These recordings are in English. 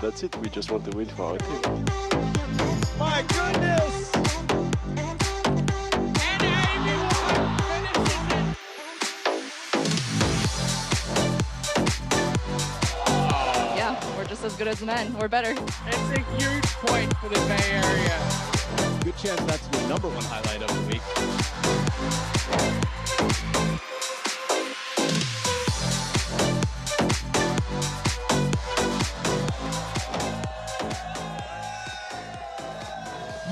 that's it. We just want to win for our team. My goodness! And everyone finishes it! Yeah, we're just as good as the men. We're better. It's a huge point for the Bay Area. Good chance that's the #1 highlight of the week.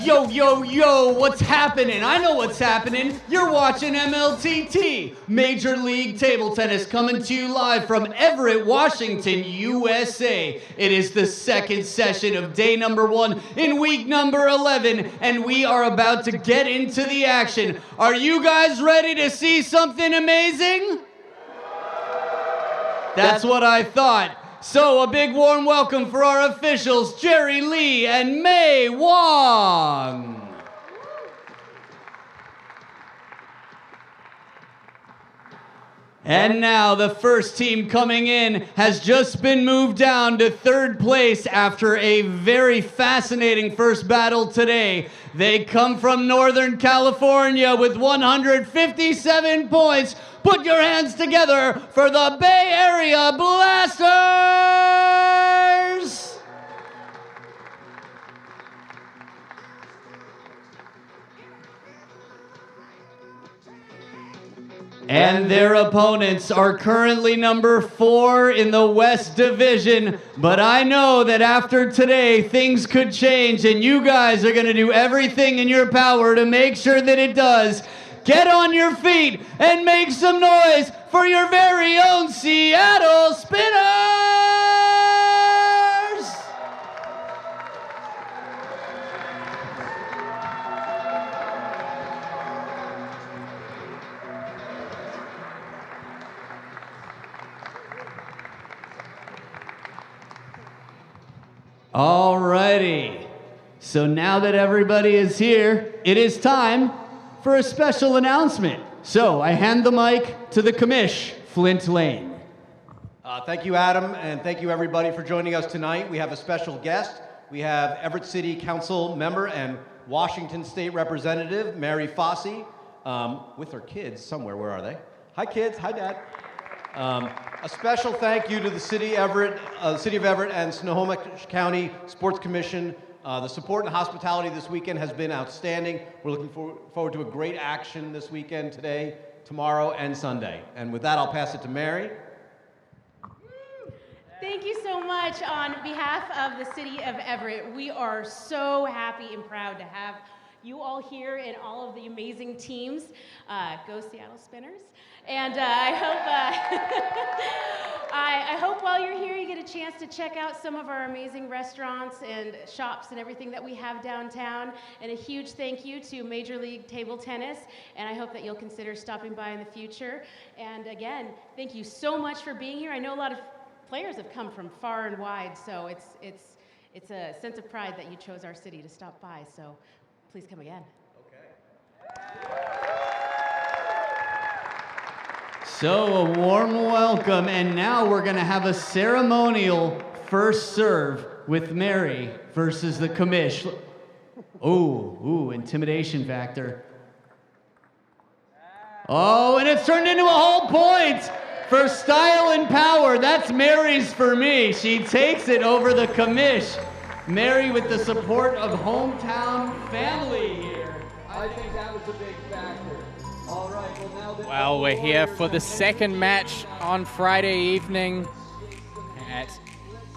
Yo, yo, yo, what's happening? I know what's happening. You're watching MLTT, Major League Table Tennis, coming to you live from Everett, Washington, USA. It is the second session of day number 1 in week number 11, and we are about to get into the action. Are you guys ready to see something amazing? That's what I thought. So a big warm welcome for our officials, Jerry Lee and Mei Wong. And now the first team coming in has just been moved down to 3rd place after a very fascinating first battle today. They come from Northern California with 157 points. Put your hands together for the Bay Area Blasters! And their opponents are currently number 4 in the West Division. But I know that after today, things could change, and you guys are going to do everything in your power to make sure that it does. Get on your feet and make some noise for your very own Seattle Spinners! Alrighty. So now that everybody is here, it is time for a special announcement. So I hand the mic to the commish, Flint Lane. Thank you, Adam, and thank you, everybody, for joining us tonight. We have a special guest. We have Everett City Council member and Washington State Representative Mary Fossey with her kids somewhere. Where are they? Hi, kids. Hi, Dad. A special thank you to the City of Everett and Snohomish County Sports Commission. The support and hospitality this weekend has been outstanding. We're looking forward to a great action this weekend, today, tomorrow, and Sunday. And with that, I'll pass it to Mary. Thank you so much. On behalf of the City of Everett, we are so happy and proud to have you all here and all of the amazing teams. Go Seattle Spinners. And I hope while you're here you get a chance to check out some of our amazing restaurants and shops and everything that we have downtown. And a huge thank you to Major League Table Tennis, and I hope that you'll consider stopping by in the future. And again, thank you so much for being here. I know a lot of players have come from far and wide, so it's a sense of pride that you chose our city to stop by, so please come again. So a warm welcome, and now we're going to have a ceremonial first serve with Mary versus the commish. Ooh, intimidation factor. Oh, and it's turned into a whole point for style and power. That's Mary's for me. She takes it over the commish. Mary with the support of hometown family here. I think that was a big factor. All right, well now that... Well, we're here for the second match on Friday evening at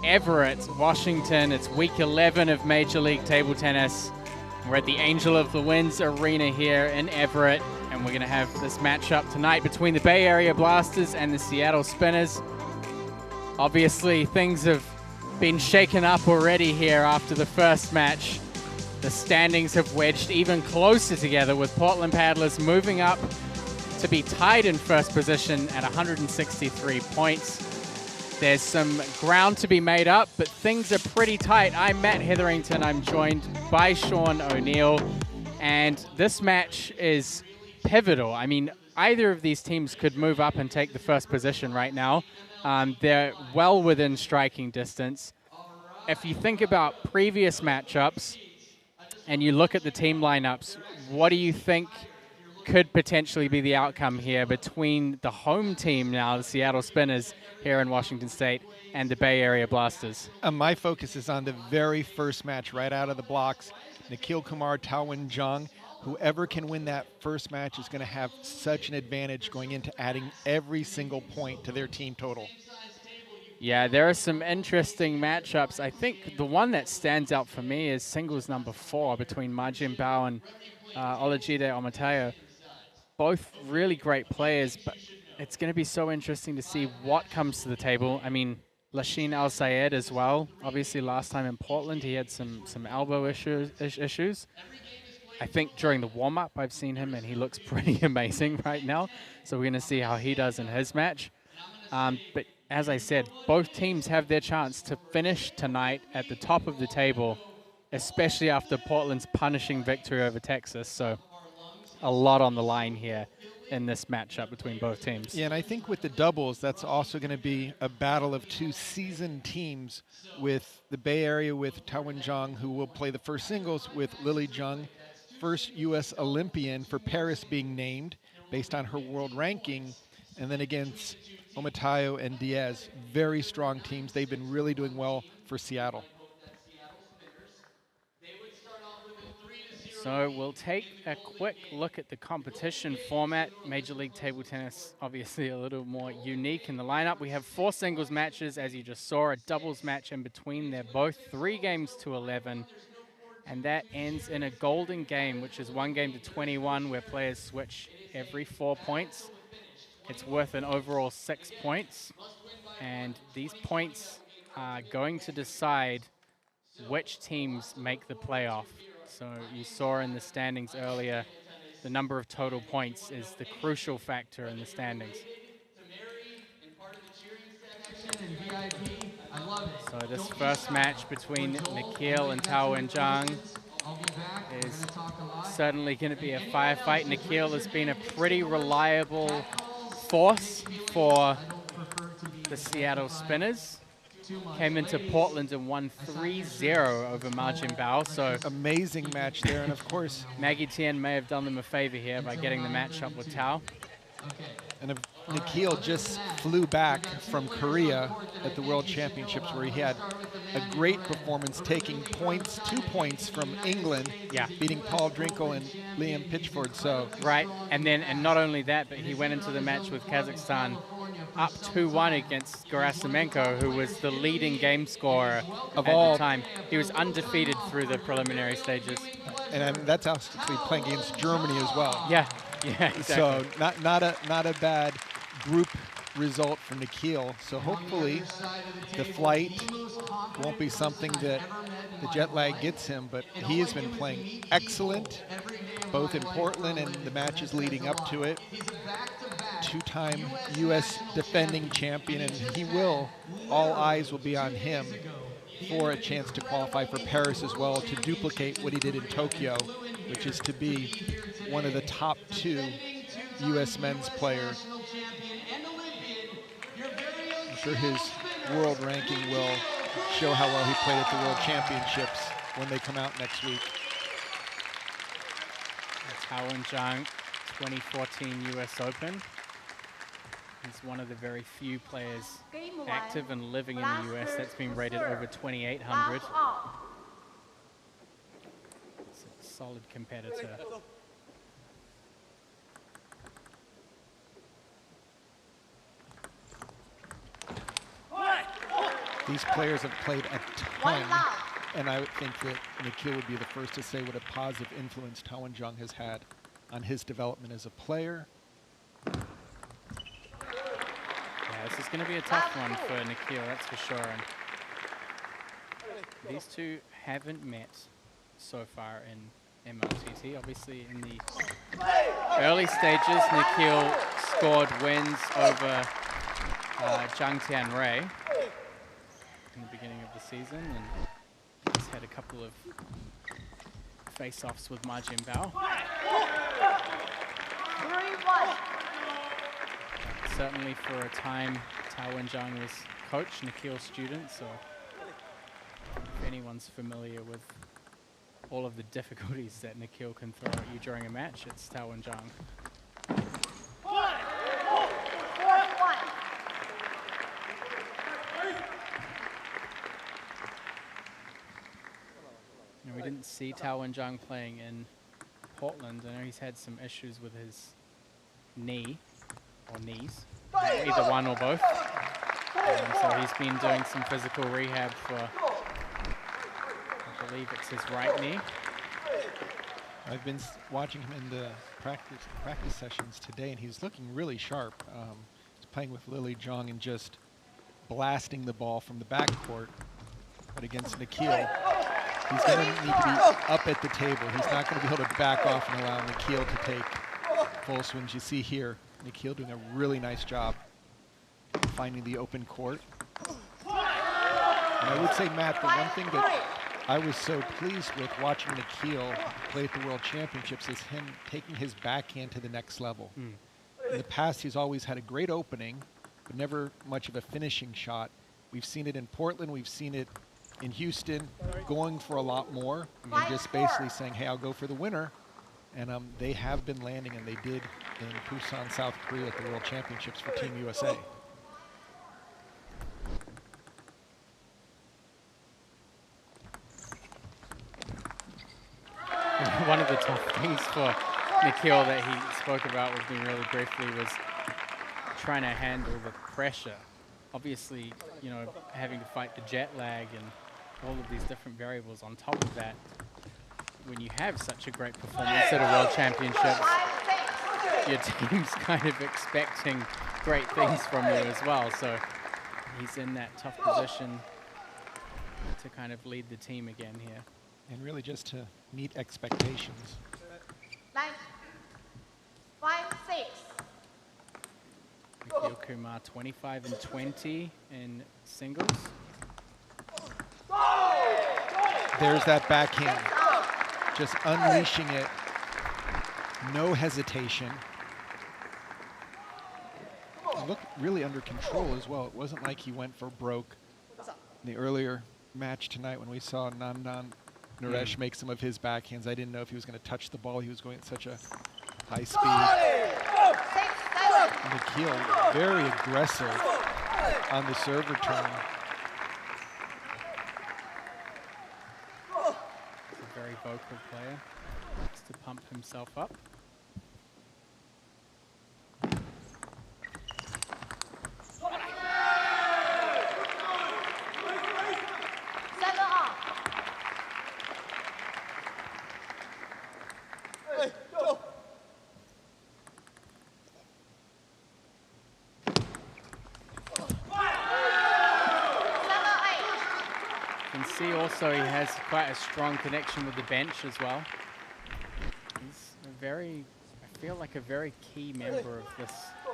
Everett, Washington. It's week 11 of Major League Table Tennis. We're at the Angel of the Winds Arena here in Everett, and we're going to have this matchup tonight between the Bay Area Blasters and the Seattle Spinners. Obviously, things have been shaken up already here after the first match. The standings have wedged even closer together, with Portland Paddlers moving up to be tied in first position at 163 points. There's some ground to be made up, but things are pretty tight. I'm Matt Hetherington. I'm joined by Sean O'Neill, and this match is pivotal. I mean, either of these teams could move up and take the first position right now. They're well within striking distance. if you think about previous matchups and you look at the team lineups, what do you think could potentially be the outcome here between the home team now, the Seattle Spinners here in Washington State, and the Bay Area Blasters? My focus is on the very first match right out of the blocks. Nikhil Kumar, Taowen Jung. Whoever can win that first match is going to have such an advantage going into adding every single point to their team total. Yeah, there are some interesting matchups. I think the one that stands out for me is singles number 4 between Majin Bao and Olajide Omotayo. Both really great players, but it's going to be so interesting to see what comes to the table. I mean, Lasheen Al-Sayed as well. Obviously, last time in Portland, he had some elbow issues. I think during the warm-up, I've seen him, and he looks pretty amazing right now. So we're going to see how he does in his match. But as I said, both teams have their chance to finish tonight at the top of the table, especially after Portland's punishing victory over Texas. So a lot on the line here in this matchup between both teams. Yeah, and I think with the doubles, that's also going to be a battle of two seasoned teams, with the Bay Area with Taowen Jung, who will play the first singles with Lily Jung, first U.S. Olympian for Paris being named based on her world ranking, and then against Omotayo and Diaz. Very strong teams. They've been really doing well for Seattle. So we'll take a quick look at the competition format. Major League Table Tennis, obviously a little more unique in the lineup. We have 4 singles matches, as you just saw, a doubles match in between. They're both 3 games to 11, and that ends in a golden game, which is 1 game to 21, where players switch every 4 points. It's worth an overall 6 points, and these points are going to decide which teams make the playoff. So you saw in the standings earlier, the number of total points is the crucial factor in the standings. So this first match between Nikhil and Taowen Jung is certainly going to be a firefight. Nikhil has been a pretty reliable force for the Seattle Spinners. Came into Portland and won 3-0 over Majin Bao. So amazing match there, and of course Maggie Tian may have done them a favor here by getting the match up with Tao. And Nikhil just flew back from Korea at the World Championships, where he had a great performance, taking 2 points from England, beating Paul Drinkel and Liam Pitchford. So right, and not only that, but he went into the match with Kazakhstan up 2-1 against Gerasimenko, who was the leading game scorer at the time. He was undefeated through the preliminary stages. And that's actually playing against Germany as well. Yeah, exactly. So not a bad group result for Nikhil. So hopefully the flight won't be something that the jet lag gets him, but he has been playing excellent, both in Portland and the matches leading up to it. 2-time U.S. defending champion, and all eyes will be on him for a chance to qualify for Paris as well, to duplicate what he did in Tokyo, which is to be one of the top 2 U.S. men's players. I'm sure his world ranking will show how well he played at the World Championships when they come out next week. Taowen Jung, 2014 U.S. Open. He's one of the very few players active and living in the U.S. that's been rated over 2,800. It's a solid competitor. These players have played a ton, and I would think that Nikhil would be the first to say what a positive influence Taowen Jung has had on his development as a player. This is going to be a tough one for Nikhil, that's for sure. And these two haven't met so far in MLTT. Obviously, in the early stages, Nikhil scored wins over Zhang Tianrui in the beginning of the season, and he's had a couple of face-offs with Majin Bao. Certainly for a time, Taowen Jung was coach, Nikhil's student, so if anyone's familiar with all of the difficulties that Nikhil can throw at you during a match, it's Tao and Zhang. We didn't see Tao and Zhang playing in Portland. I know he's had some issues with his knee, or knees, either one or both. So he's been doing some physical rehab for, I believe it's his right knee. I've been watching him in the practice sessions today, and he's looking really sharp. He's playing with Lily Zhang and just blasting the ball from the backcourt. But against Nikhil, he's going to need to be up at the table. He's not going to be able to back off and allow Nikhil to take full swings. You see here, Nikhil doing a really nice job finding the open court. And I would say, Matt, the one thing that I was so pleased with watching Nikhil play at the World Championships is him taking his backhand to the next level. In the past, he's always had a great opening, but never much of a finishing shot. We've seen it in Portland. We've seen it in Houston, going for a lot more and just basically saying, hey, I'll go for the winner. And they have been landing, and they did in Busan, South Korea at the World Championships for Team USA. One of the tough things for Nikhil that he spoke about with me really briefly was trying to handle the pressure. Obviously, you know, having to fight the jet lag and all of these different variables on top of that. When you have such a great performance at a World Championships, your team's kind of expecting great things from you as well. So he's in that tough position to kind of lead the team again here. And really just to meet expectations. 9, 5, 6. Nikhil Kumar 25 and 20 in singles. There's that backhand, just unleashing it, no hesitation. He looked really under control as well. It wasn't like he went for broke in the earlier match tonight when we saw Nandan Naresh make some of his backhands. I didn't know if he was going to touch the ball. He was going at such a high speed. Nikhil, very aggressive on the serve return. He's a very vocal player. Likes to pump himself up. Also, he has quite a strong connection with the bench as well. He's a very, I feel like a very key member of this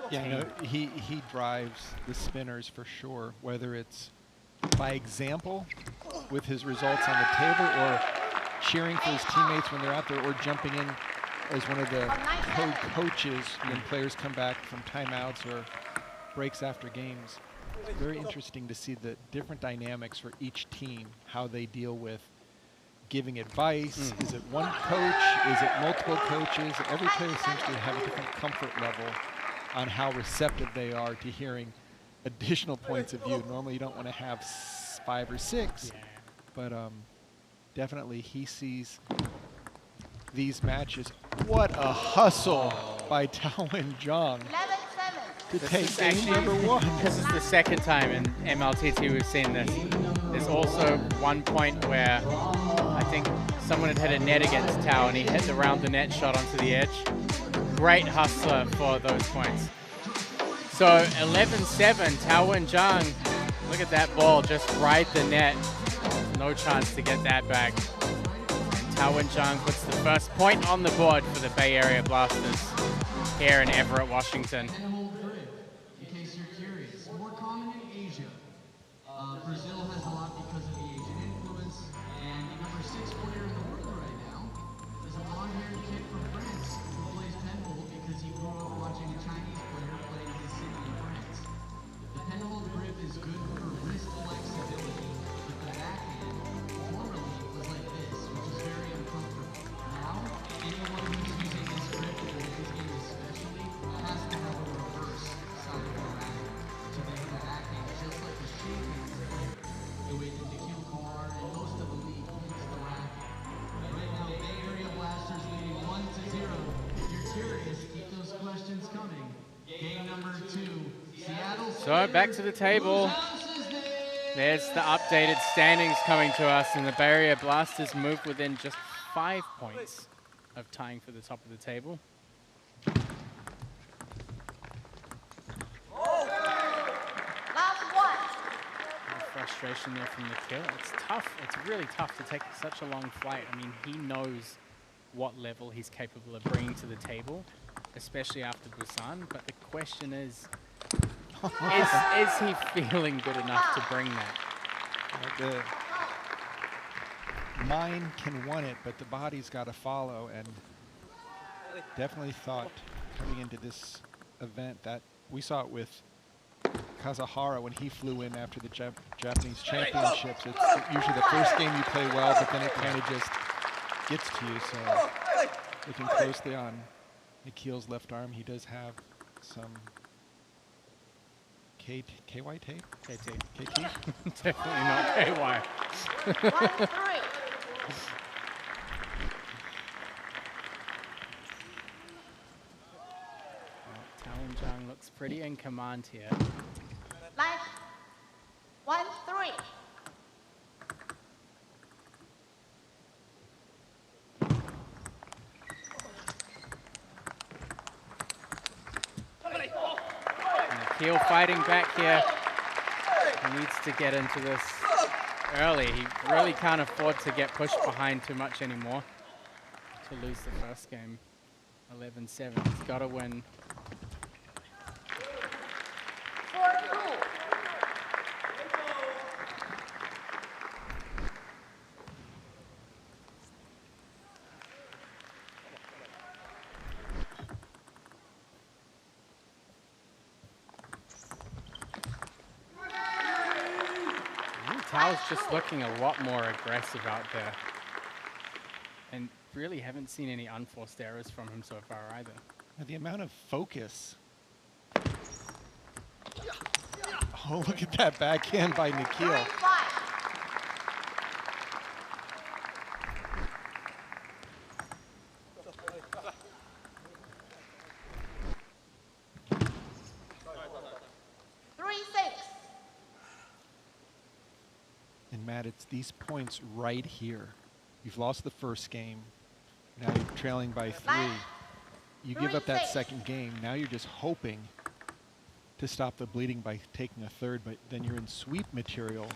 team. No, he drives the spinners for sure, whether it's by example with his results on the table or cheering for his teammates when they're out there or jumping in as one of the co-coaches when players come back from timeouts or breaks after games. It's very interesting to see the different dynamics for each team, how they deal with giving advice. Is it one coach? Is it multiple coaches? Every player seems to have a different comfort level on how receptive they are to hearing additional points of view. Normally you don't want to have 5 or 6, but definitely he sees these matches. What a hustle by Tao and Zhang to take game number 1. This is the second time in MLTT we've seen this. There's also one point where I think someone had hit a net against Tao and he hit the round the net shot onto the edge. Great hustler for those points. So 11-7, Tao and Zhang. Look at that ball, just ride the net. No chance to get that back. And Tao and Zhang puts the first point on the board for the Bay Area Blasters here in Everett, Washington. Brazil has a lot because of the Asian influence, and the number 6 player in the world right now is a long-haired kid from France who plays penhold because he grew up watching a Chinese player play in his city in France. The penhold grip is good for wrist flexibility, but the backhand So back to the table. There's the updated standings coming to us, and the Barrier Blasters move within just 5 points of tying for the top of the table. Last one. Frustration there from Nikhil. It's tough. It's really tough to take such a long flight. I mean, he knows what level he's capable of bringing to the table, especially after Busan. But the question is he feeling good enough to bring that? The mind can want it, but the body's got to follow. And definitely thought coming into this event that we saw it with Kazahara when he flew in after the Japanese championships. It's usually the first game you play well, but then it kind of just gets to you. So looking closely on Nikhil's left arm, he does have some KY tape? KT? Definitely not KY. 1-3. Talon looks pretty in command here. Line. 1-3. Nikhil fighting back here. He needs to get into this early. He really can't afford to get pushed behind too much anymore to lose the first game. 11-7. He's got to win. 4-2. Tao's just looking a lot more aggressive out there. And really haven't seen any unforced errors from him so far either. The amount of focus. Oh, look at that backhand by Nikhil. 9-5. And Matt, it's these points right here. You've lost the first game. Now you're trailing by 3. You give up that second game. Now you're just hoping to stop the bleeding by taking a third, but then you're in sweep material.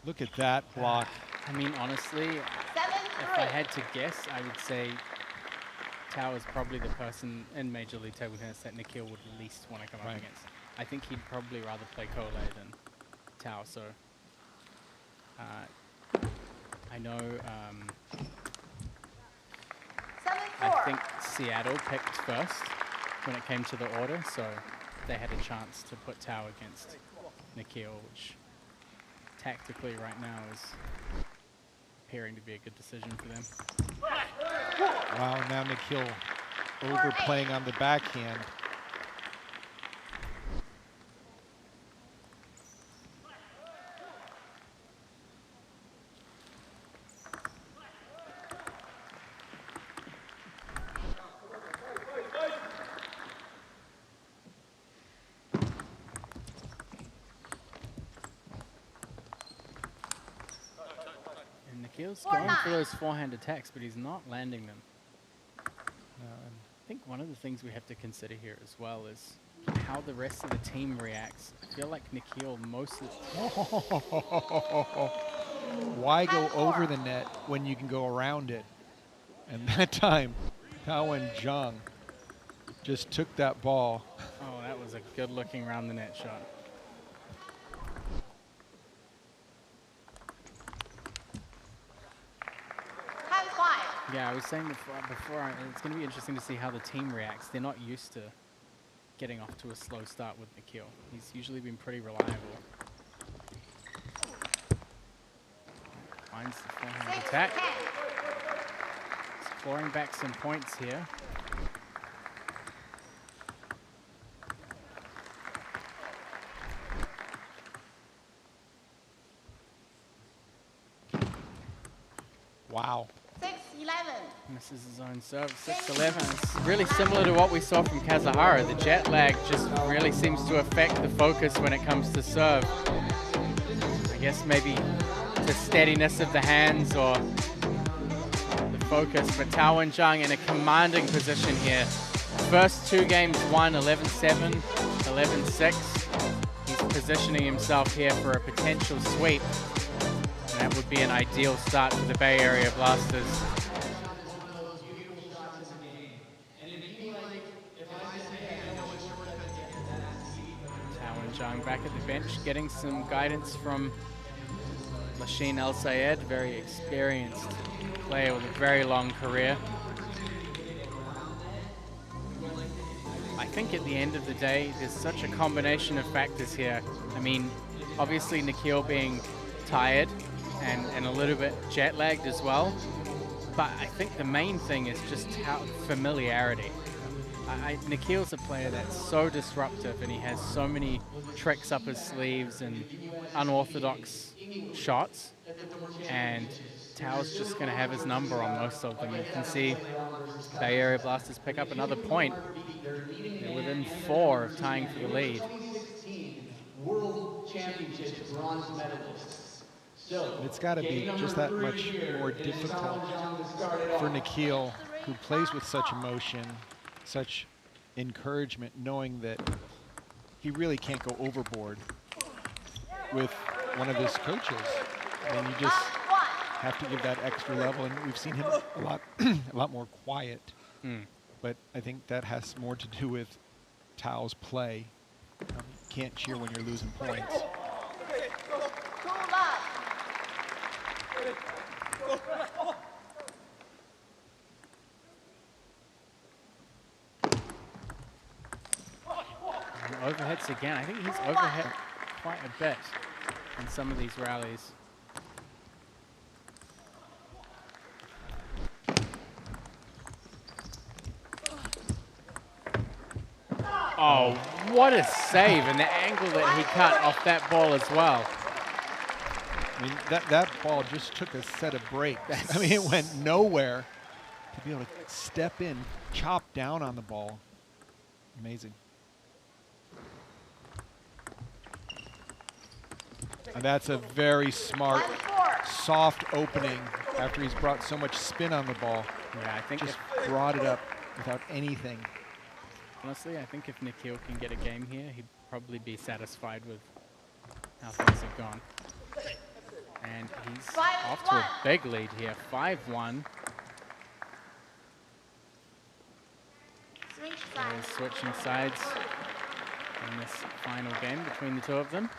Look at that block. I mean, honestly, if I had to guess, I would say Tao is probably the person in Major League Table Tennis that Nikhil would least want to come up against. I think he'd probably rather play Kole than Tao, so I know I think Seattle picked first when it came to the order, so they had a chance to put Tao against Nikhil, which tactically right now is appearing to be a good decision for them. Wow, now Nikhil overplaying on the backhand. Nikhil's going for those forehand attacks, but he's not landing them. I think one of the things we have to consider here as well is how the rest of the team reacts. I feel like Nikhil most of the Why go over the net when you can go around it? And that time, Tao and Zhang just took that ball. Oh, that was a good looking round the net shot. Yeah, I was saying before it's going to be interesting to see how the team reacts. They're not used to getting off to a slow start with Nikhil. He's usually been pretty reliable. Finds the forehand attack. He's clawing back some points here. Wow. 6-11. In the This is his own serve, 6-11. It's really similar to what we saw from Kazuhara. The jet lag just really seems to affect the focus when it comes to serve. I guess maybe the steadiness of the hands or the focus, but Tao Wen-Zhang in a commanding position here. First 2 games won, 11-7, 11-6. He's positioning himself here for a potential sweep. And that would be an ideal start for the Bay Area Blasters. Tao Wen-Zhang back at the bench, getting some guidance from Lasheen El Sayed, very experienced player with a very long career. I think at the end of the day, there's such a combination of factors here. I mean, obviously Nikhil being tired and a little bit jet lagged as well. But I think the main thing is just how familiarity. Nikhil's a player that's so disruptive and he has so many tricks up his sleeves and unorthodox shots. And Tao's just going to have his number on most of them. You can see Bay Area Blasters pick up another point. They're within 4 of tying for the lead. World Championships bronze medalists. It's got to be just that much more difficult for Nikhil, who plays with such emotion, such encouragement, knowing that he really can't go overboard with one of his coaches. And you just have to give that extra level. And we've seen him a lot more quiet. But I think that has more to do with Tao's play. You can't cheer when you're losing points. And overhits again. I think he's overhit quite a bit in some of these rallies. Oh, what a save, and the angle that he cut off that ball as well. I mean, that ball just took a set of breaks. I mean, it went nowhere. To be able to step in, chop down on the ball. Amazing. And that's a very smart, soft opening after he's brought so much spin on the ball. Yeah, I think just brought it up without anything. Honestly, I think if Nikhil can get a game here, he'd probably be satisfied with how things have gone. And he's off to a big lead here, 5-1. He's switching sides in this final game between the 2 of them.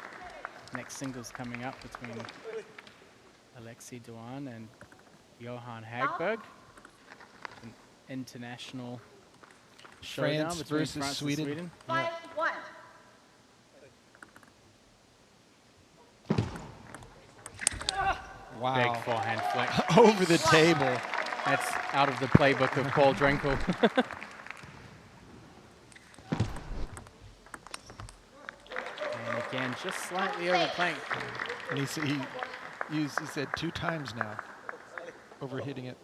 Next singles coming up between Alexei Duan and Johan Hagberg. An international showdown France between versus France Sweden. and Sweden. 5-1. Wow. Big forehand flick. Over the table. That's out of the playbook of Paul Drinkel. And again, just slightly overplaying. And he said 2 times now, overhitting it.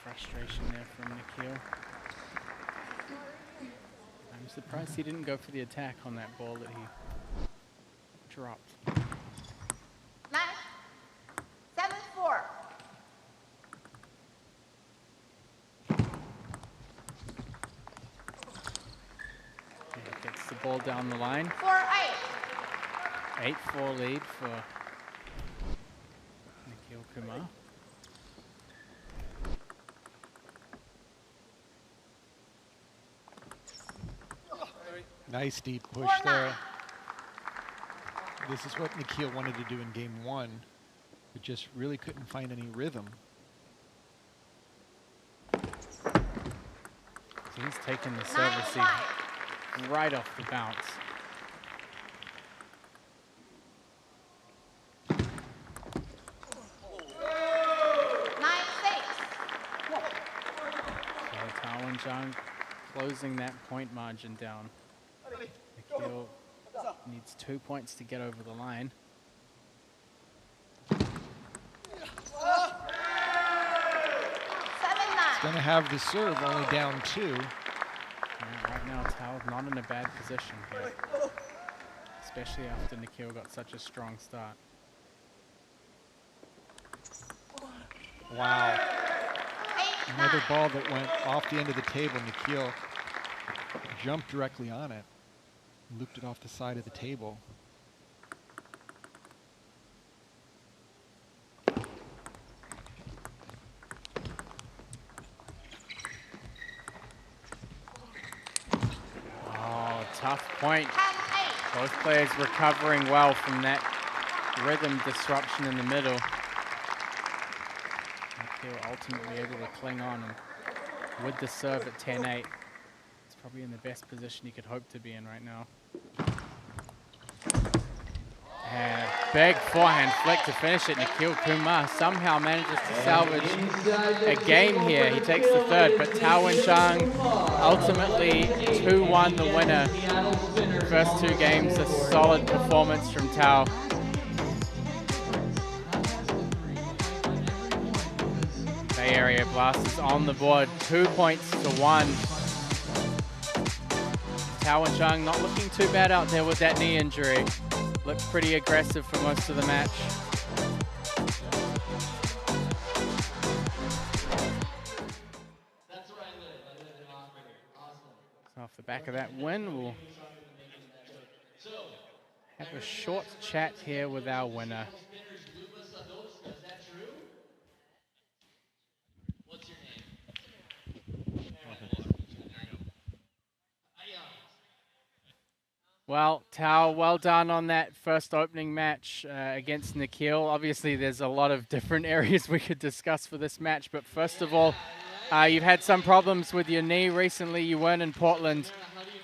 Frustration there from Nikhil. I'm surprised he didn't go for the attack on that ball that he dropped. 7-4. Gets the ball down the line. 4-8. 8-4 lead for Nikhil Kumar. Nice deep push there. This is what Nikhil wanted to do in game 1, but just really couldn't find any rhythm. So he's taken the serve receive right off the bounce. So Tao and Zhang closing that point margin down. Nikhil needs 2 points to get over the line. He's going to have the serve only down 2. Yeah, right now, Tao's not in a bad position here, especially after Nikhil got such a strong start. Wow. Another ball that went off the end of the table. Nikhil jumped directly on it, looped it off the side of the table. Oh, tough point. Both players recovering well from that rhythm disruption in the middle. Nikhil ultimately able to cling on, and with the serve at 10-8, it's probably in the best position he could hope to be in right now. And big forehand flick to finish it. Nikhil Kumar somehow manages to salvage a game here. He takes the third, but Tao and Zhang ultimately 2-1 the winner. First 2 games, a solid performance from Tao. Bay Area Blasters on the board, 2 points to 1. Tao and Zhang not looking too bad out there with that knee injury. Looked pretty aggressive for most of the match. So off the back of that win, we'll have a short chat here with our winner. Well, Tao, well done on that first opening match against Nikhil. Obviously, there's a lot of different areas we could discuss for this match, but first of all, you've had some problems with your knee recently. You weren't in Portland.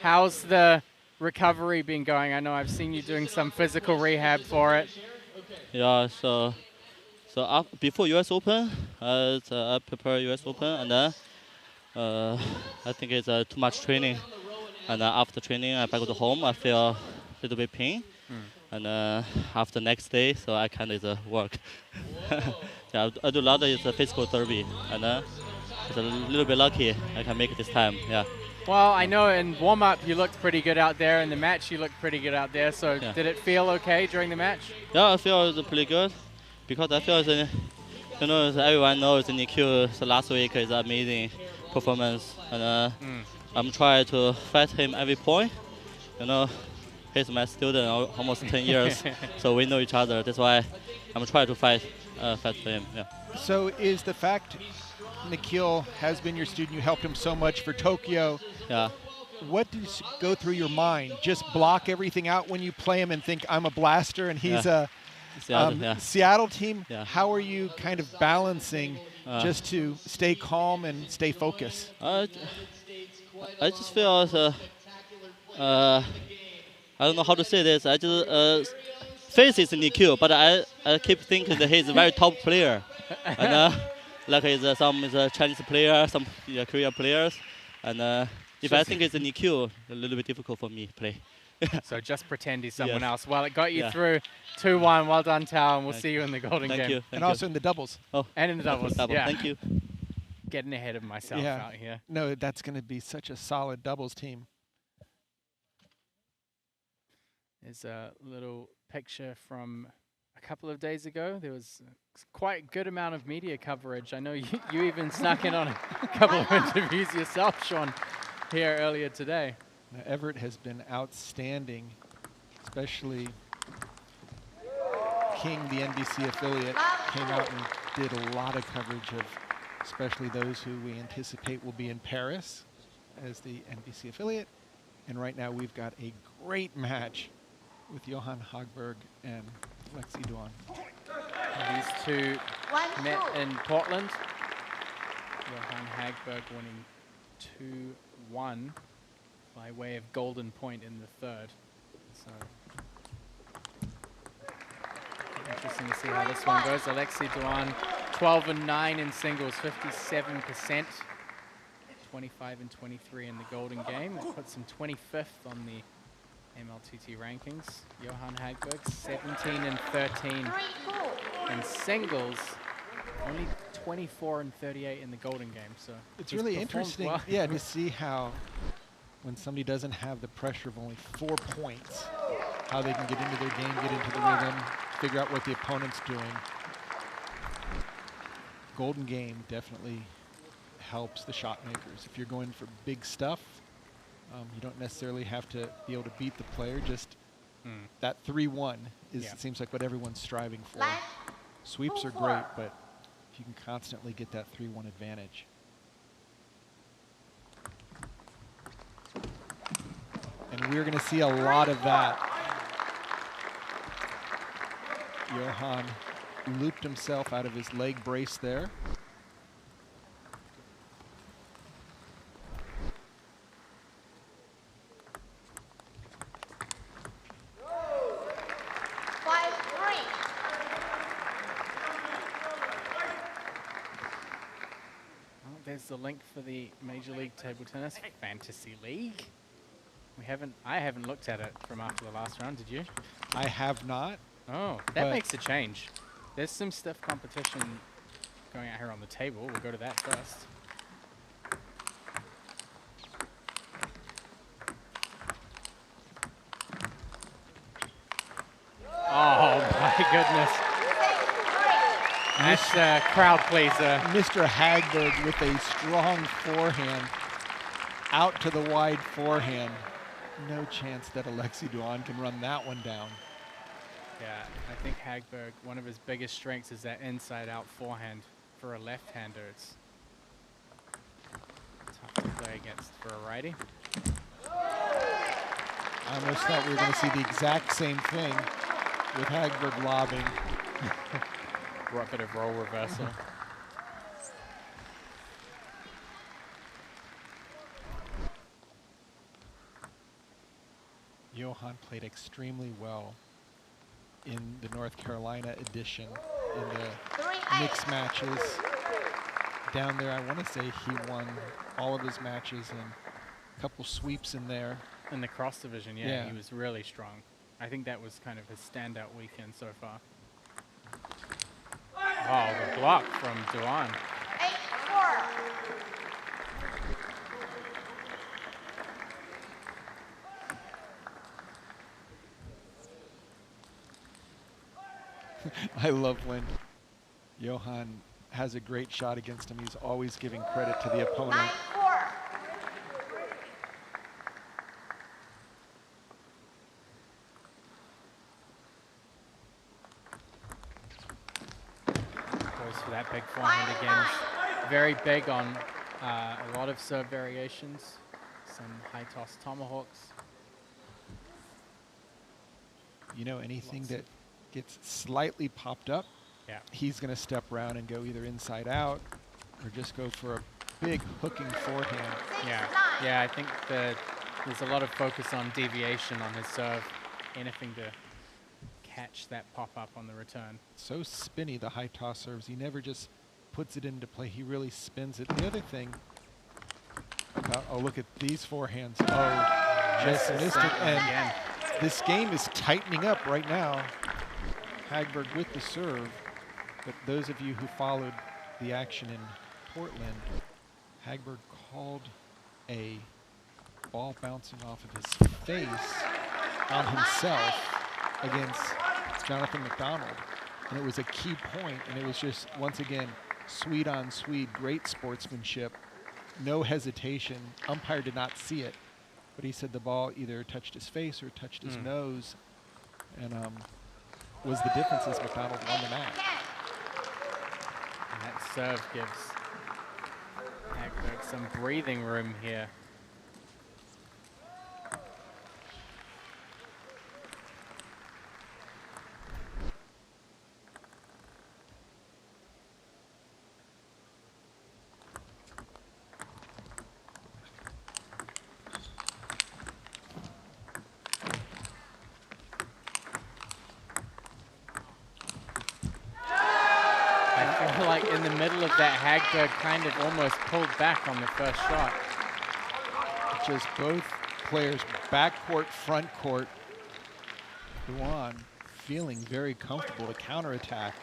How's the recovery been going? I know I've seen you doing some physical rehab for it. Yeah, so before US Open, I prepare US Open, and then I think it's too much training. And after training, I back to home, I feel a little bit pain. And after next day, so I kind of work. Yeah, I do a lot of physical therapy, and it's a little bit lucky I can make it this time. Yeah. Well, I know in warm-up you looked pretty good out there. In the match, you looked pretty good out there. So yeah. Did it feel okay during the match? Yeah, I feel it's pretty good because I feel you know, everyone knows Nikhil last week is amazing performance, and I'm trying to fight him every point. You know, he's my student almost 10 years, so we know each other. That's why I'm trying to fight for him. Yeah. So is the fact Nikhil has been your student, you helped him so much for Tokyo. Yeah. What does go through your mind? Just block everything out when you play him and think I'm a blaster and he's a Seattle team? Yeah. How are you kind of balancing just to stay calm and stay focused? I just feel I don't know how to say this. I just faces Nikhil, but I keep thinking that he's a very top player, and like he's some Chinese player, some Korean players, and if I think it's Nikhil, a little bit difficult for me to play. So just pretend he's someone Yes. else. Well, it got you through 2-1. Well done, Tao, and we'll see you in the golden game. Thank you. And also in the doubles. Oh, and in the doubles. Yeah. Thank you. Getting ahead of myself out here. No, that's going to be such a solid doubles team. There's a little picture from a couple of days ago. There was quite a good amount of media coverage. I know you even snuck in on a couple of interviews yourself, Sean, here earlier today. Now, Everett has been outstanding, especially King, the NBC affiliate, came out and did a lot of coverage of especially those who we anticipate will be in Paris as the NBC affiliate. And right now we've got a great match with Johan Hagberg and Lexi Duan. These two met in Portland. Johan Hagberg winning 2-1 by way of golden point in the third. So interesting to see how this one goes. Alexi Duan, 12-9 in singles, 57%, 25-23 in the golden game. That puts him 25th on the MLTT rankings. Johan Hagberg, 17-13 in singles, only 24-38 in the golden game. So it's he's really performed interesting, well. yeah, to see how when somebody doesn't have the pressure of only 4 points, how they can get into their game, get into the rhythm, figure out what the opponent's doing. Golden game definitely helps the shot makers. If you're going for big stuff, you don't necessarily have to be able to beat the player. Just that 3-1 is seems like what everyone's striving for. Sweeps are great, but if you can constantly get that 3-1 advantage. And we're going to see a lot of that. Johan looped himself out of his leg brace there. There's the link for the Major League Table Tennis Fantasy League. I haven't looked at it from after the last round, did you? I have not. Oh, that makes a change. There's some stiff competition going out here on the table. We'll go to that first. Oh my goodness. That's a crowd pleaser. Mr. Hagberg with a strong forehand out to the wide forehand. No chance that Alexi Duan can run that one down. Yeah, I think Hagberg, one of his biggest strengths is that inside-out forehand. For a left-hander, it's tough to play against for a righty. I almost thought we were going to see the exact same thing with Hagberg lobbing. A bit of roll reversal. Johan played extremely well in the North Carolina edition in the mixed matches. Down there, I want to say he won all of his matches and a couple sweeps in there. In the cross division, yeah, he was really strong. I think that was kind of his standout weekend so far. Oh, the block from Duan. 8-4. I love when Johan has a great shot against him. He's always giving credit to the opponent. 9-4. Goes for that big forehand again. Very big on a lot of serve variations. Some high toss tomahawks. You know, anything that gets slightly popped up, he's going to step around and go either inside out or just go for a big hooking forehand. Yeah, I think there's a lot of focus on deviation on his serve. Anything to catch that pop-up on the return. So spinny, the high toss serves. He never just puts it into play. He really spins it. The other thing, oh, look at these forehands. Oh, just missed it. And this game is tightening up right now. Hagberg with the serve. But those of you who followed the action in Portland, Hagberg called a ball bouncing off of his face on himself against Jonathan McDonald. And it was a key point, and it was just, once again, Swede on Swede, great sportsmanship, no hesitation. Umpire did not see it, but he said the ball either touched his face or touched his nose, and was the difference as McDonald won the match. And that serve gives Hagberg some breathing room here. the middle of that, Hagberg kind of almost pulled back on the first shot. Just both players, backcourt, front court. Duan feeling very comfortable to counterattack.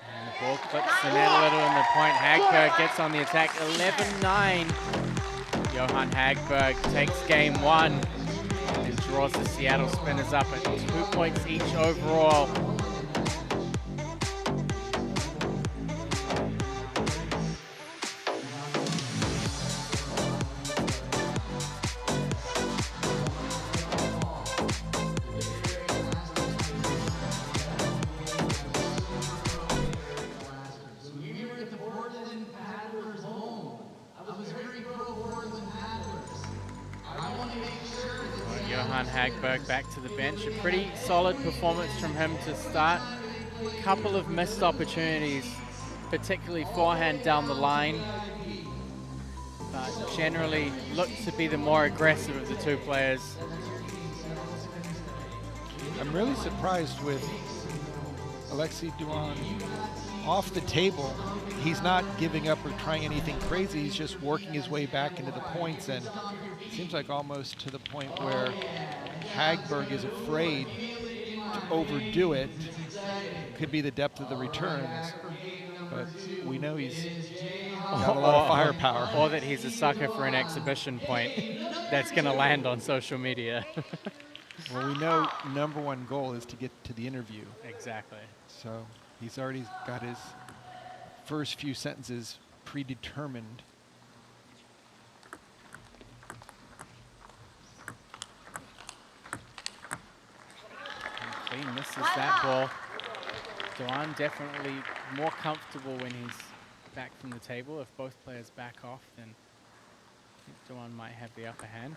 And the ball clips the net a little in the point. Hagberg gets on the attack, 11-9. Johan Hagberg takes game 1 and draws the Seattle Spinners up at 2 points each overall. Johan Hagberg back to the bench. A pretty solid performance from him to start. A couple of missed opportunities, particularly forehand down the line. But generally looked to be the more aggressive of the two players. I'm really surprised with Alexei Duan off the table. He's not giving up or trying anything crazy. He's just working his way back into the points, and it seems like almost to the point where Hagberg is afraid to overdo it. Could be the depth of the returns, but we know he's got a lot of firepower. Or that he's a sucker for an exhibition point that's going to land on social media. Well, we know #1 goal is to get to the interview. Exactly. So he's already got his first few sentences predetermined. He misses that ball. Duan definitely more comfortable when he's back from the table. If both players back off, then I think Duan might have the upper hand.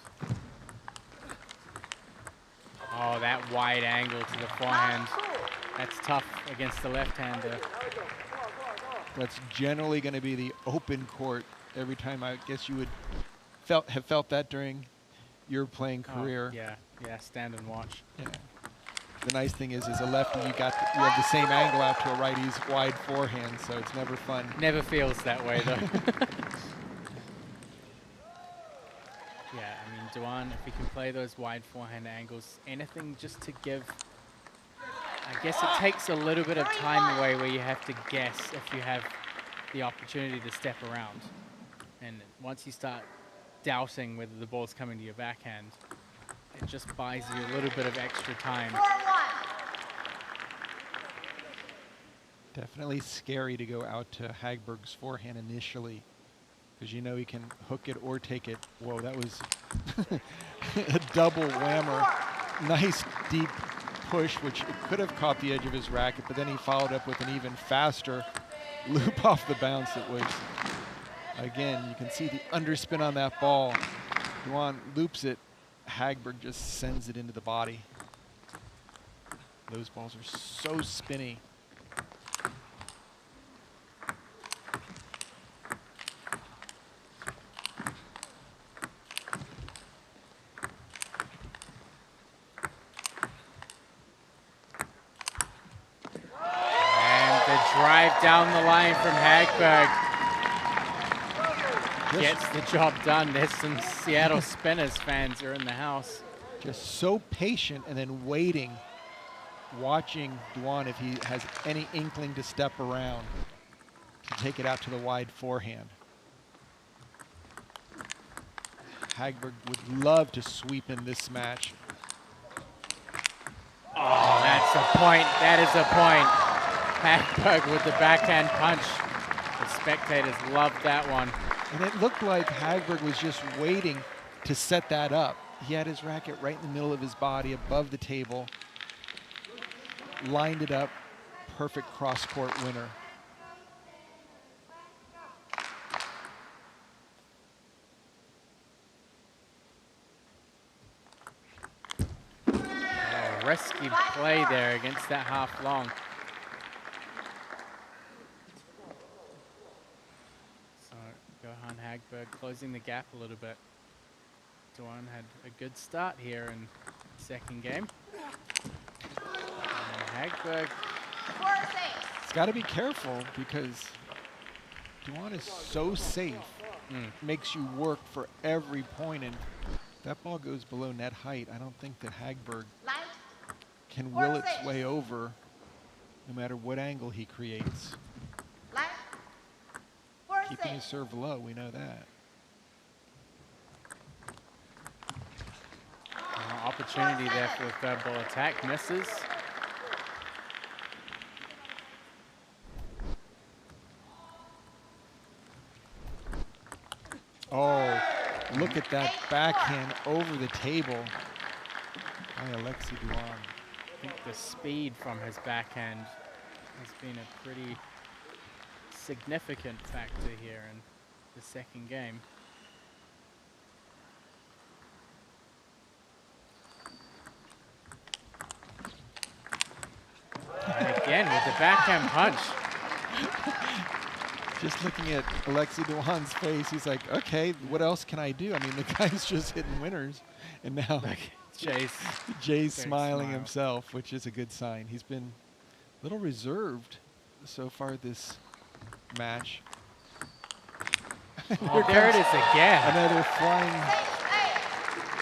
Oh, that wide angle to the forehand. That's tough against the left-hander. That's generally going to be the open court every time. I guess you would have felt that during your playing career. Yeah, stand and watch. Yeah. The nice thing is as a lefty, you have the same angle out to a righty's wide forehand, so it's never fun. Never feels that way though. Yeah, I mean, Duan, if he can play those wide forehand angles, anything just to give, I guess it takes a little bit of time away where you have to guess if you have the opportunity to step around. And once you start doubting whether the ball's coming to your backhand, it just buys you a little bit of extra time. Definitely scary to go out to Hagberg's forehand initially, because you know he can hook it or take it. Whoa, that was a double whammer. Nice deep push, which could have caught the edge of his racket, but then he followed up with an even faster loop off the bounce. It was, again, you can see the underspin on that ball. Duan loops it. Hagberg just sends it into the body. Those balls are so spinny. And the drive down the line from Hagberg gets the job done. There's some Seattle Spinners fans are in the house. Just so patient and then waiting, watching Duan if he has any inkling to step around to take it out to the wide forehand. Hagberg would love to sweep in this match. Oh, that's a point. That is a point. Hagberg with the backhand punch. The spectators loved that one. And it looked like Hagberg was just waiting to set that up. He had his racket right in the middle of his body, above the table, lined it up, perfect cross-court winner. Oh, risky play there against that half long. So Johan Hagberg closing the gap a little bit. Duan had a good start here in the second game. And Hagberg. It's got to be careful because Duan is so safe. Makes you work for every point, and if that ball goes below net height, I don't think that Hagberg can will its way over no matter what angle he creates. Keeping his serve low, we know that. Opportunity there for a third ball attack, misses. Oh, look at that backhand over the table by Alexei Duan. I think the speed from his backhand has been a pretty significant factor here in the second game. And again with the backhand punch. Just looking at Alexei Duan's face, he's like, okay, what else can I do? I mean, the guy's just hitting winners. And now Jay's smiling himself, which is a good sign. He's been a little reserved so far this match. Oh, there it is again. Another flying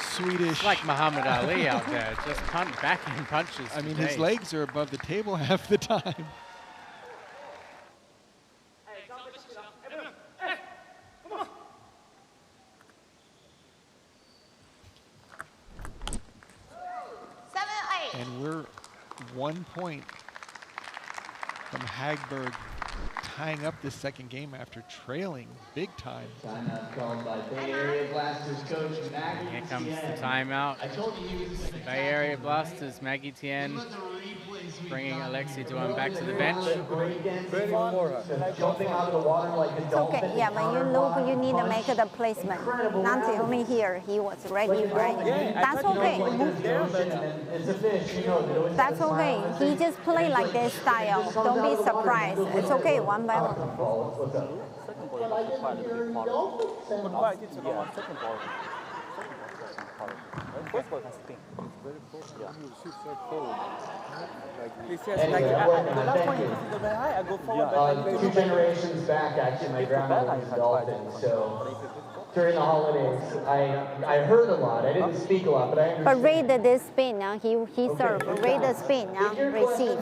Swedish. It's like Muhammad Ali out there, just backhand punches. I mean, his legs are above the table half the time. And we're 1 point from Hagberg tying up this second game after trailing big time. Timeout called by Bay Area Blasters coach Maggie. Here comes the timeout. Bay Area Blasters, Maggie Tien bringing Alexei Duan back to the bench. Jumping out of the water like a dolphin. Okay, yeah, when you look, you need to make the placement. Not only here, he was ready, right? That's okay. It's a fish, you know. That's okay. He just play like this style. Don't be surprised. It's okay, one by one. Two generations back, actually, my grandmother was a dolphin, so during the holidays, I heard a lot. I didn't speak a lot, but I understood. But read this spin, he served. Read the spin, receive.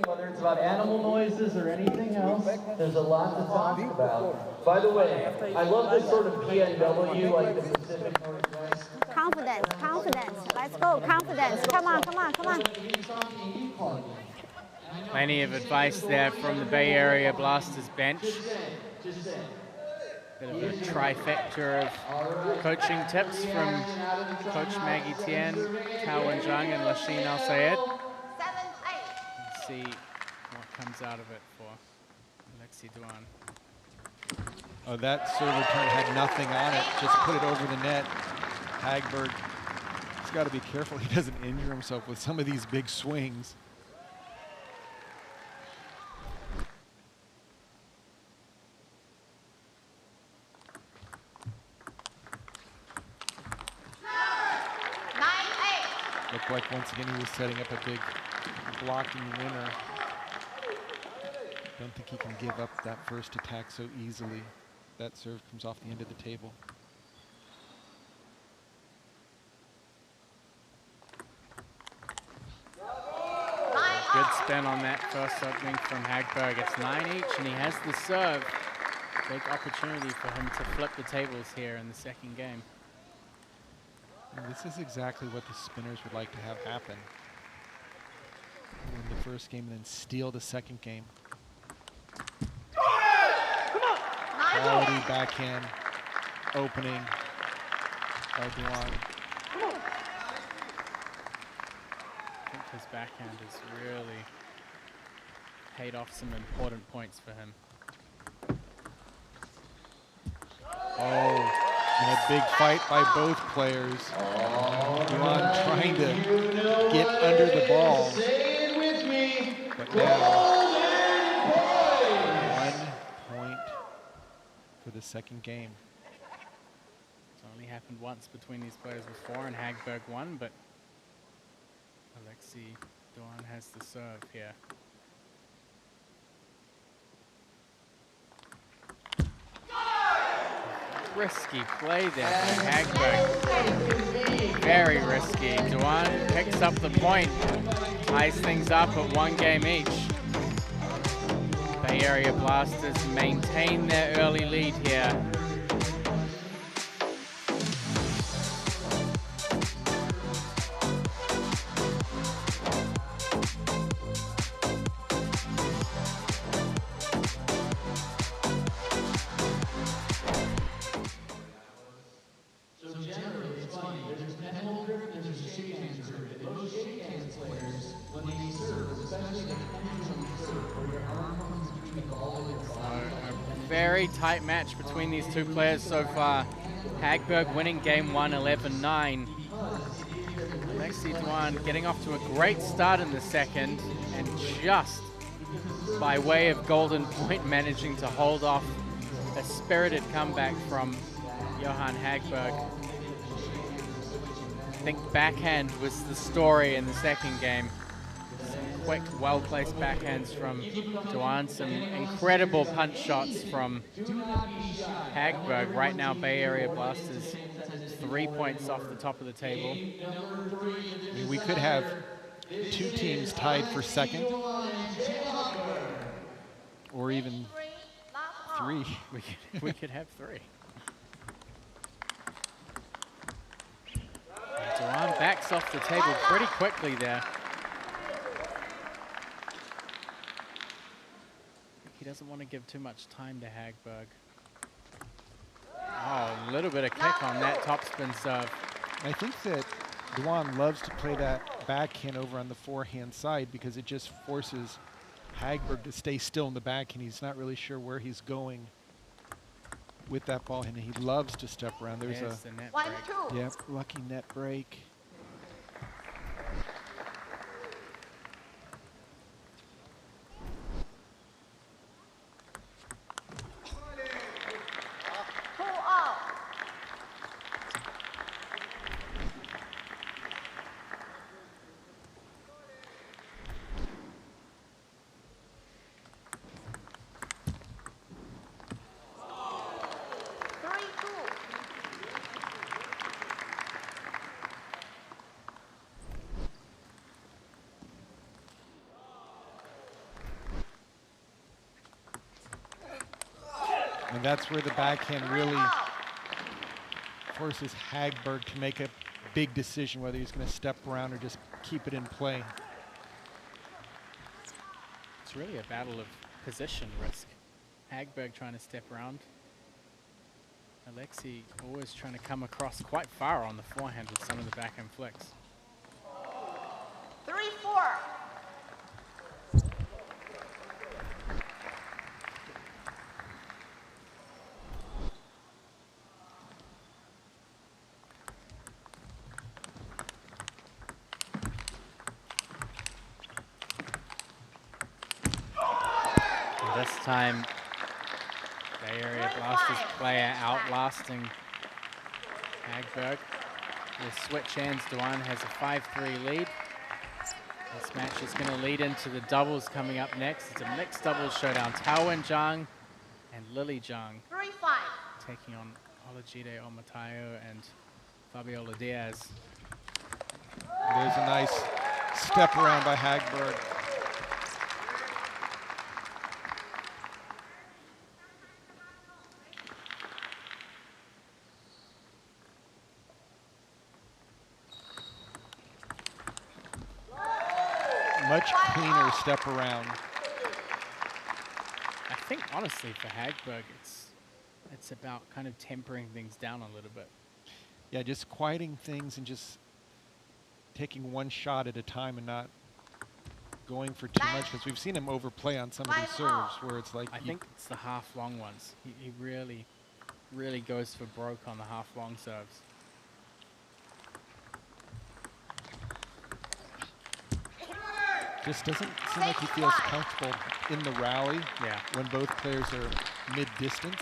Whether it's about animal noises or anything else, there's a lot to talk about. By the way, I love this sort of PNW, like the Pacific Northwest. Confidence, confidence. Let's go, confidence. Come on, come on, come on. Plenty of advice there from the Bay Area Blasters bench. Bit of a trifecta of coaching tips from Coach Maggie Tien, Tao Wen-Zhang, and Lasheen Al-Sayed. Let's see what comes out of it for Alexei Duan. Oh, that serve return had nothing on it. Just put it over the net. Hagberg, he's got to be careful he doesn't injure himself with some of these big swings. Looked like once again he was setting up a big blocking winner. Don't think he can give up that first attack so easily. That serve comes off the end of the table. Good spin on that first opening from Hagberg. It's 9 each, and he has the serve. Big opportunity for him to flip the tables here in the second game. And this is exactly what the spinners would like to have happen. Win the first game and then steal the second game. Quality backhand opening by Duan. I think his backhand has really paid off some important points for him. Oh, and a big fight by both players. Duan trying to get under the ball. But now, 1 point for the second game. It's only happened once between these players before, and Hagberg won, but Alexei Duan has the serve here. Risky play there from Hagberg. Very risky. Duan picks up the point, ties things up at 1 game each. Bay Area Blasters maintain their early lead here. Very tight match between these two players so far. Hagberg winning game 1, 11-9. Alexei Duan getting off to a great start in the second, and just by way of golden point managing to hold off a spirited comeback from Johan Hagberg. I think backhand was the story in the second game. Quick, well-placed backhands from Duan, some incredible punch shots from Hagberg. Right now, Bay Area Blasters 3 points off the top of the table. I mean, we could have 2 teams tied for second, or even 3. We could have 3. Duan backs off the table pretty quickly there. He doesn't want to give too much time to Hagberg. Oh, a little bit of kick on that topspin serve. I think that Duan loves to play that backhand over on the forehand side because it just forces Hagberg to stay still in the backhand. He's not really sure where he's going with that ball, and he loves to step around. There's the net break. Yep, lucky net break. And that's where the backhand really forces Hagberg to make a big decision whether he's going to step around or just keep it in play. It's really a battle of position risk. Hagberg trying to step around. Alexei always trying to come across quite far on the forehand with some of the backhand flicks. 3-4. This time, Bay Area Blasters player outlasting Hagberg. With switch hands, Duan has a 5-3 lead. This match is going to lead into the doubles coming up next. It's a mixed doubles showdown. Taowen Zhang and Lily Zhang 3-5. taking on Olajide Omatayo and Fabiola Diaz. There's a nice step around by Hagberg. Much cleaner step around. I think honestly for Hagberg, it's about kind of tempering things down a little bit. Yeah, just quieting things and just taking one shot at a time and not going for too much, because we've seen him overplay on some of these serves where it's like... I think it's the half-long ones. He really, really goes for broke on the half-long serves. Just doesn't seem like he feels comfortable in the rally Yeah. when both players are mid-distance.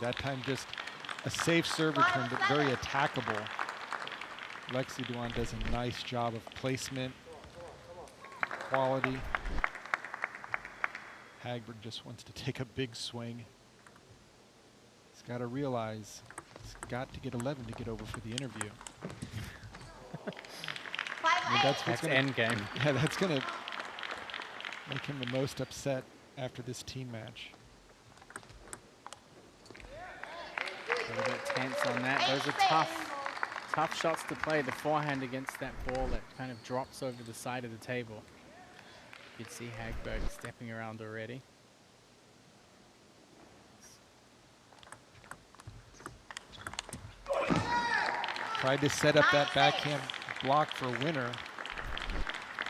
That time just a safe serve return, but very attackable. Lexi Duan does a nice job of placement, quality. Hagberg just wants to take a big swing. He's got to realize he's got to get 11 to get over for the interview. I mean, that's end game. Yeah, that's going to make him the most upset after this team match. A little bit tense on that. Those are tough shots to play. The forehand against that ball that kind of drops over the side of the table. You can see Hagberg stepping around already. Tried to set up that backhand block for a winner,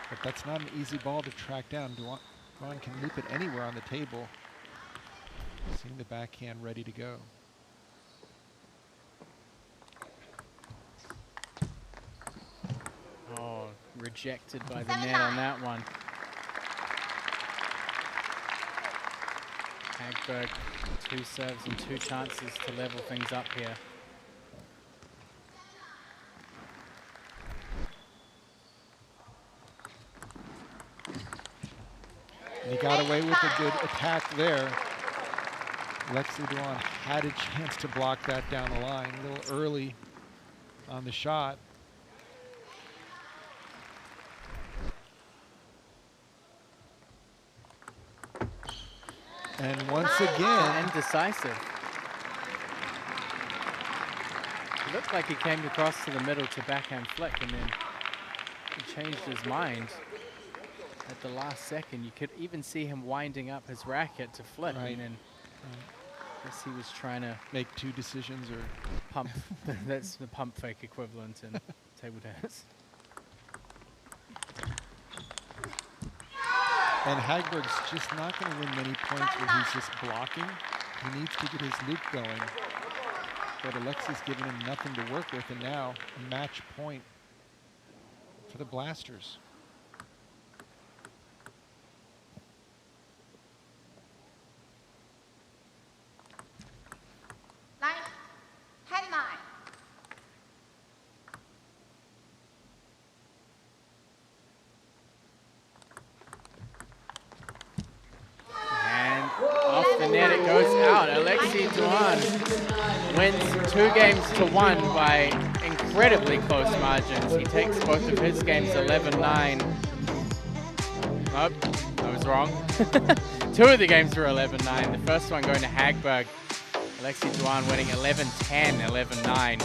but that's not an easy ball to track down. Duan can loop it anywhere on the table. Seeing the backhand ready to go. Oh, rejected by the net on that one. Hagberg, 2 serves and 2 chances to level things up here. And he got away with a good attack there. Lexi Duan had a chance to block that down the line a little early on the shot. And once again, indecisive. It looked like he came across to the middle to backhand flick, and then he changed his mind at the last second. You could even see him winding up his racket to flip, right. And then I guess he was trying to make 2 decisions or pump. That's the pump fake equivalent in table tennis. And Hagberg's just not going to win many points where he's just blocking. He needs to get his loop going. But Alexi's given him nothing to work with, and now a match point for the Blasters. Net it goes out. Alexei Duan wins 2 games to 1 by incredibly close margins. He takes both of his games 11-9. Oh, I was wrong. 2 of the games were 11-9. The first one going to Hagberg. Alexei Duan winning 11-10, 11-9.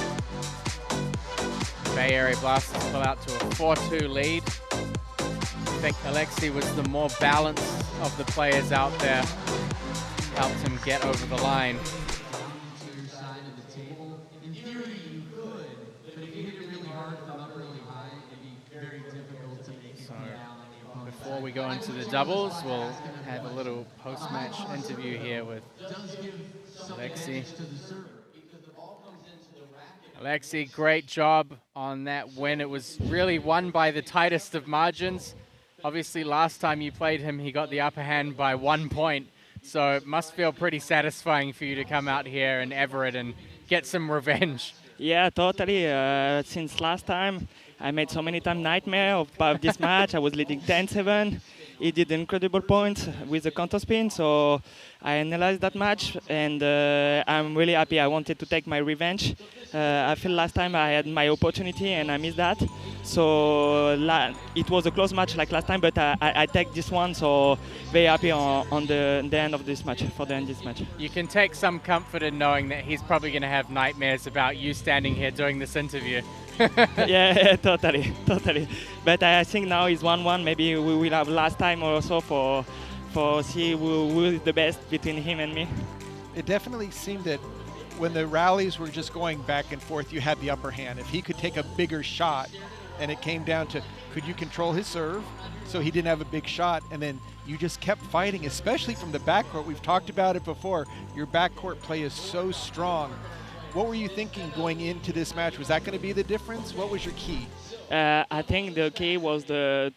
Bay Area Blasters pull out to a 4-2 lead. I think Alexei was the more balanced of the players out there. Helped him get over the line. So before we go into the doubles, we'll have a little post-match interview here with Alexei. Alexei, great job on that win. It was really won by the tightest of margins. Obviously, last time you played him, he got the upper hand by 1 point. So it must feel pretty satisfying for you to come out here in Everett and get some revenge. Yeah, totally. Since last time, I made so many times nightmare of this match. I was leading 10-7. He did incredible points with the counter spin. So I analyzed that match, and I'm really happy. I wanted to take my revenge. I feel last time I had my opportunity and I missed that. So it was a close match like last time, but I take this one. So very happy on the end of this match, for the end of this match. You can take some comfort in knowing that he's probably going to have nightmares about you standing here doing this interview. yeah, totally. But I think now it's 1-1. Maybe we will have last time also for see who is the best between him and me. It definitely seemed that when the rallies were just going back and forth, you had the upper hand. If he could take a bigger shot, and it came down to could you control his serve so he didn't have a big shot, and then you just kept fighting, especially from the backcourt. We've talked about it before. Your backcourt play is so strong. What were you thinking going into this match? Was that going to be the difference? What was your key? I think the key was to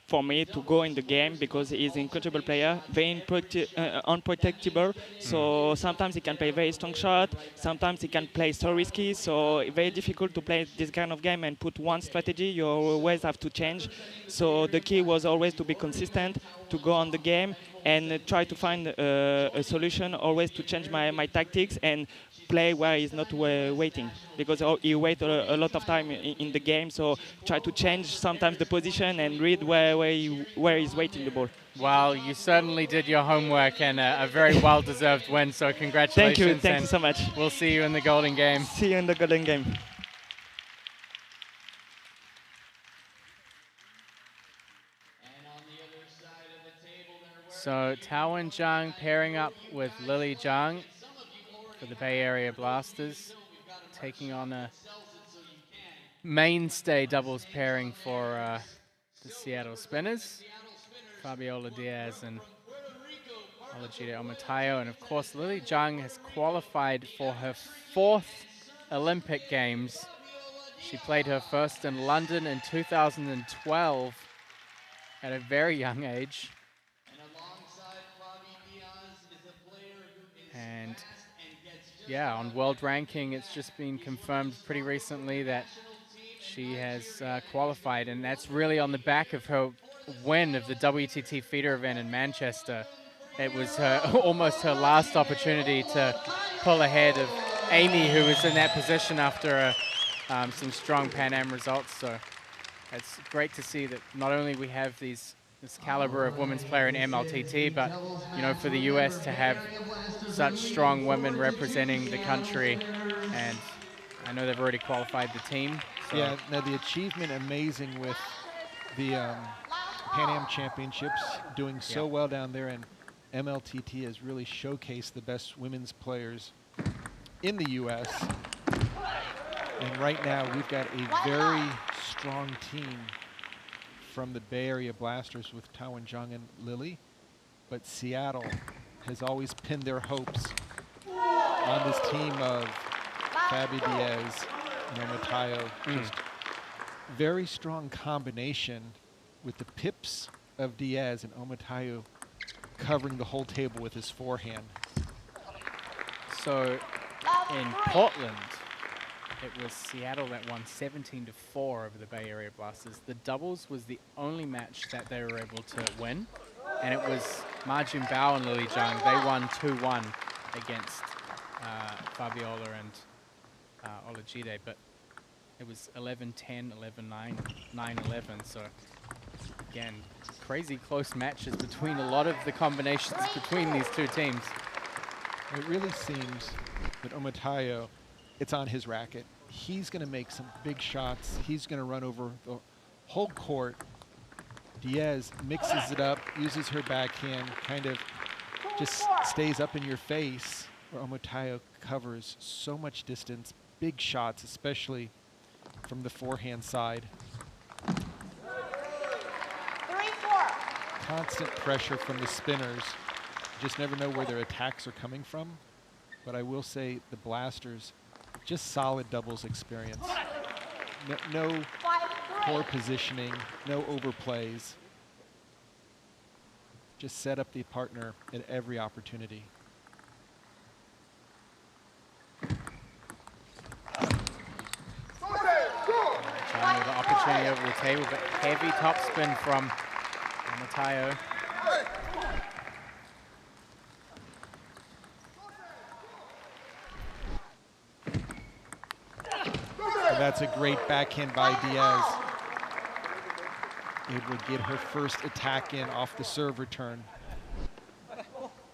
for me to go in the game because he's an incredible player, very unprotectable. So sometimes he can play very strong shot, sometimes he can play so risky. So very difficult to play this kind of game and put one strategy. You always have to change. So the key was always to be consistent, to go on the game and try to find a solution. Always to change my tactics and play where he's not waiting, because he waits a lot of time in the game. So try to change sometimes the position and read where he's waiting the ball. Well, you certainly did your homework, and a very well-deserved win. So congratulations. Thank you so much. We'll see you in the Golden Game. See you in the Golden Game. So Taowen Zhang pairing up with Lily Zhang for the Bay Area Blasters, taking on a mainstay doubles pairing for the Seattle Spinners, Fabiola Diaz and Olajide Omatayo. And of course, Lily Zhang has qualified for her 4th Olympic Games. She played her first in London in 2012 at a very young age. And yeah, on world ranking, it's just been confirmed pretty recently that she has qualified, and that's really on the back of her win of the WTT feeder event in Manchester. It was almost her last opportunity to pull ahead of Amy, who was in that position after some strong Pan Am results. So it's great to see that not only we have this caliber of women's player in MLTT, but you know, for the US to have such strong women representing the country. And I know they've already qualified the team. So. Yeah, no, the achievement amazing with the Pan Am Championships, doing so well down there, and MLTT has really showcased the best women's players in the US. And right now we've got a very strong team from the Bay Area Blasters with Taowen Zhang and Lily, but Seattle has always pinned their hopes on this team of Fabi Diaz and Omatayo. Just very strong combination with the pips of Diaz and Omatayo covering the whole table with his forehand. So in Portland, it was Seattle that won 17-4 over the Bay Area Blasters. The doubles was the only match that they were able to win, and it was Ma Junbao and Lily Zhang. They won 2-1 against Fabiola and Olajide, but it was 11-10, 11-9, 9-11. So again, crazy close matches between a lot of the combinations between these two teams. It really seems that Omatayo, it's on his racket. He's going to make some big shots. He's going to run over the whole court. Diaz mixes it up, uses her backhand, kind of just stays up in your face, where Omatayo covers so much distance, big shots, especially from the forehand side. 3-4. Constant pressure from the spinners. You just never know where their attacks are coming from. But I will say the Blasters, just solid doubles experience. No poor positioning, no overplays. Just set up the partner at every opportunity. Trying the opportunity over the table, but heavy topspin from Omatayo. And that's a great backhand by Diaz. Able to get her first attack in off the serve return.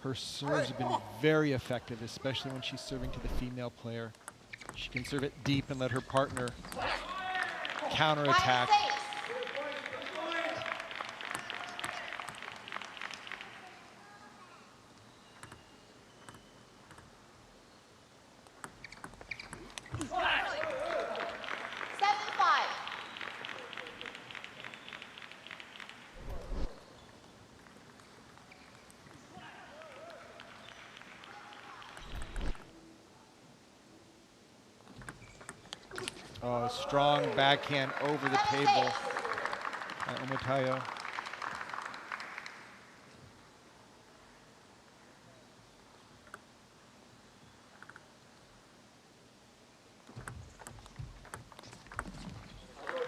Her serves have been very effective, especially when she's serving to the female player. She can serve it deep and let her partner counterattack. Oh, strong backhand over the table by Omatayo.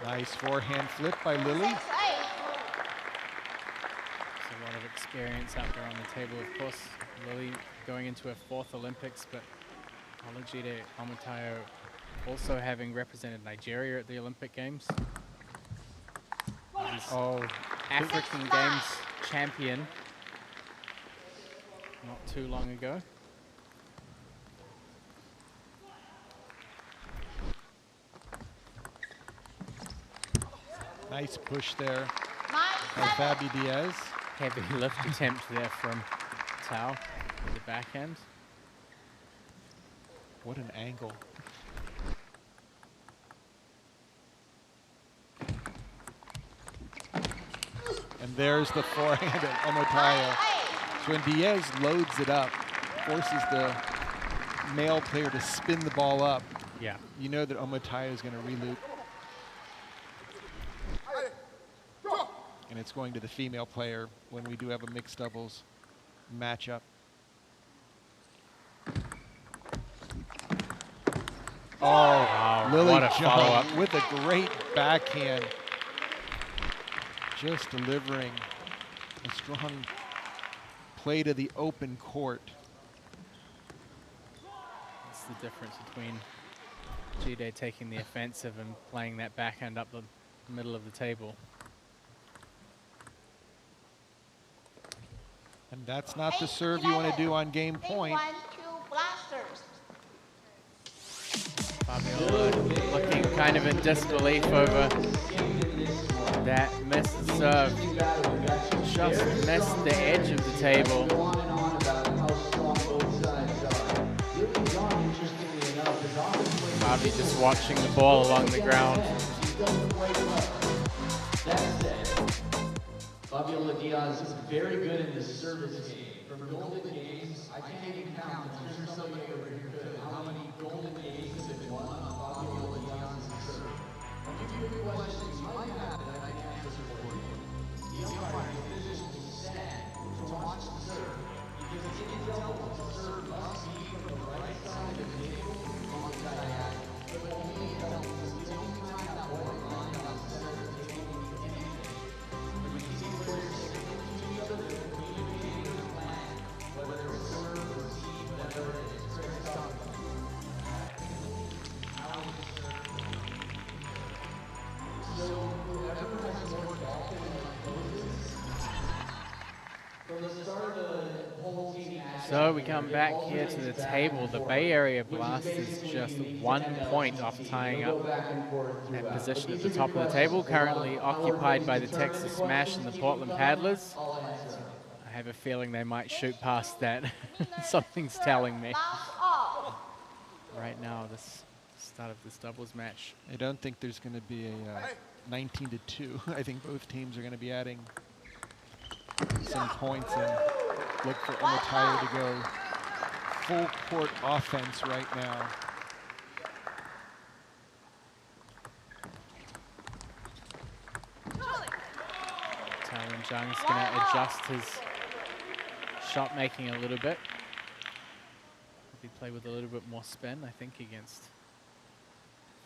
Nice forehand flip by Lily. There's a lot of experience out there on the table, of course. Lily going into her 4th Olympics, but Olajide Omotayo also having represented Nigeria at the Olympic Games. He's African Games champion not too long ago. Nice push there by Fabi Diaz. Heavy lift attempt there from Tao at the backhand. What an angle. And there's the forehand of Omotayo. So when Diaz loads it up, forces the male player to spin the ball up, yeah, you know that Omotayo is going to reloop. And it's going to the female player when we do have a mixed doubles matchup. Oh, Lily what a follow-up. Jung with a great backhand. Just delivering a strong play to the open court. That's the difference between Jide taking the offensive and playing that backhand up the middle of the table. And that's not the serve you want to do on game point. Fabiola looking kind of in disbelief over that missed serve. Just missed the edge of the table. Fabi just watching the ball along the ground. Fabiola Diaz is very good in the service game. From Golden Games, I can't even count. There's somebody over here good. How many Golden Games have been won on Fabiola Diaz's serve? I'll give you a question. You might have it. I can answer for you. The umpire in position to stand to watch the serve. Because it's in the double. The serve must be from the right side of the table on the diagonal. But only in doubles. It's the only time that white line on the center of the table can do anything. So we come back here to the table. The Bay Area Blast is just 1 point off tying up that position at the top of the table, currently occupied by the Texas Smash and the Portland Paddlers. I have a feeling they might shoot past that. Something's telling me. Right now, this start of this doubles match. I don't think there's going to be a 19-2. I think both teams are going to be adding some points and look for Omotayo to go full court offense right now. Tyron Jung's going to adjust his shot making a little bit. Probably play with a little bit more spin, I think, against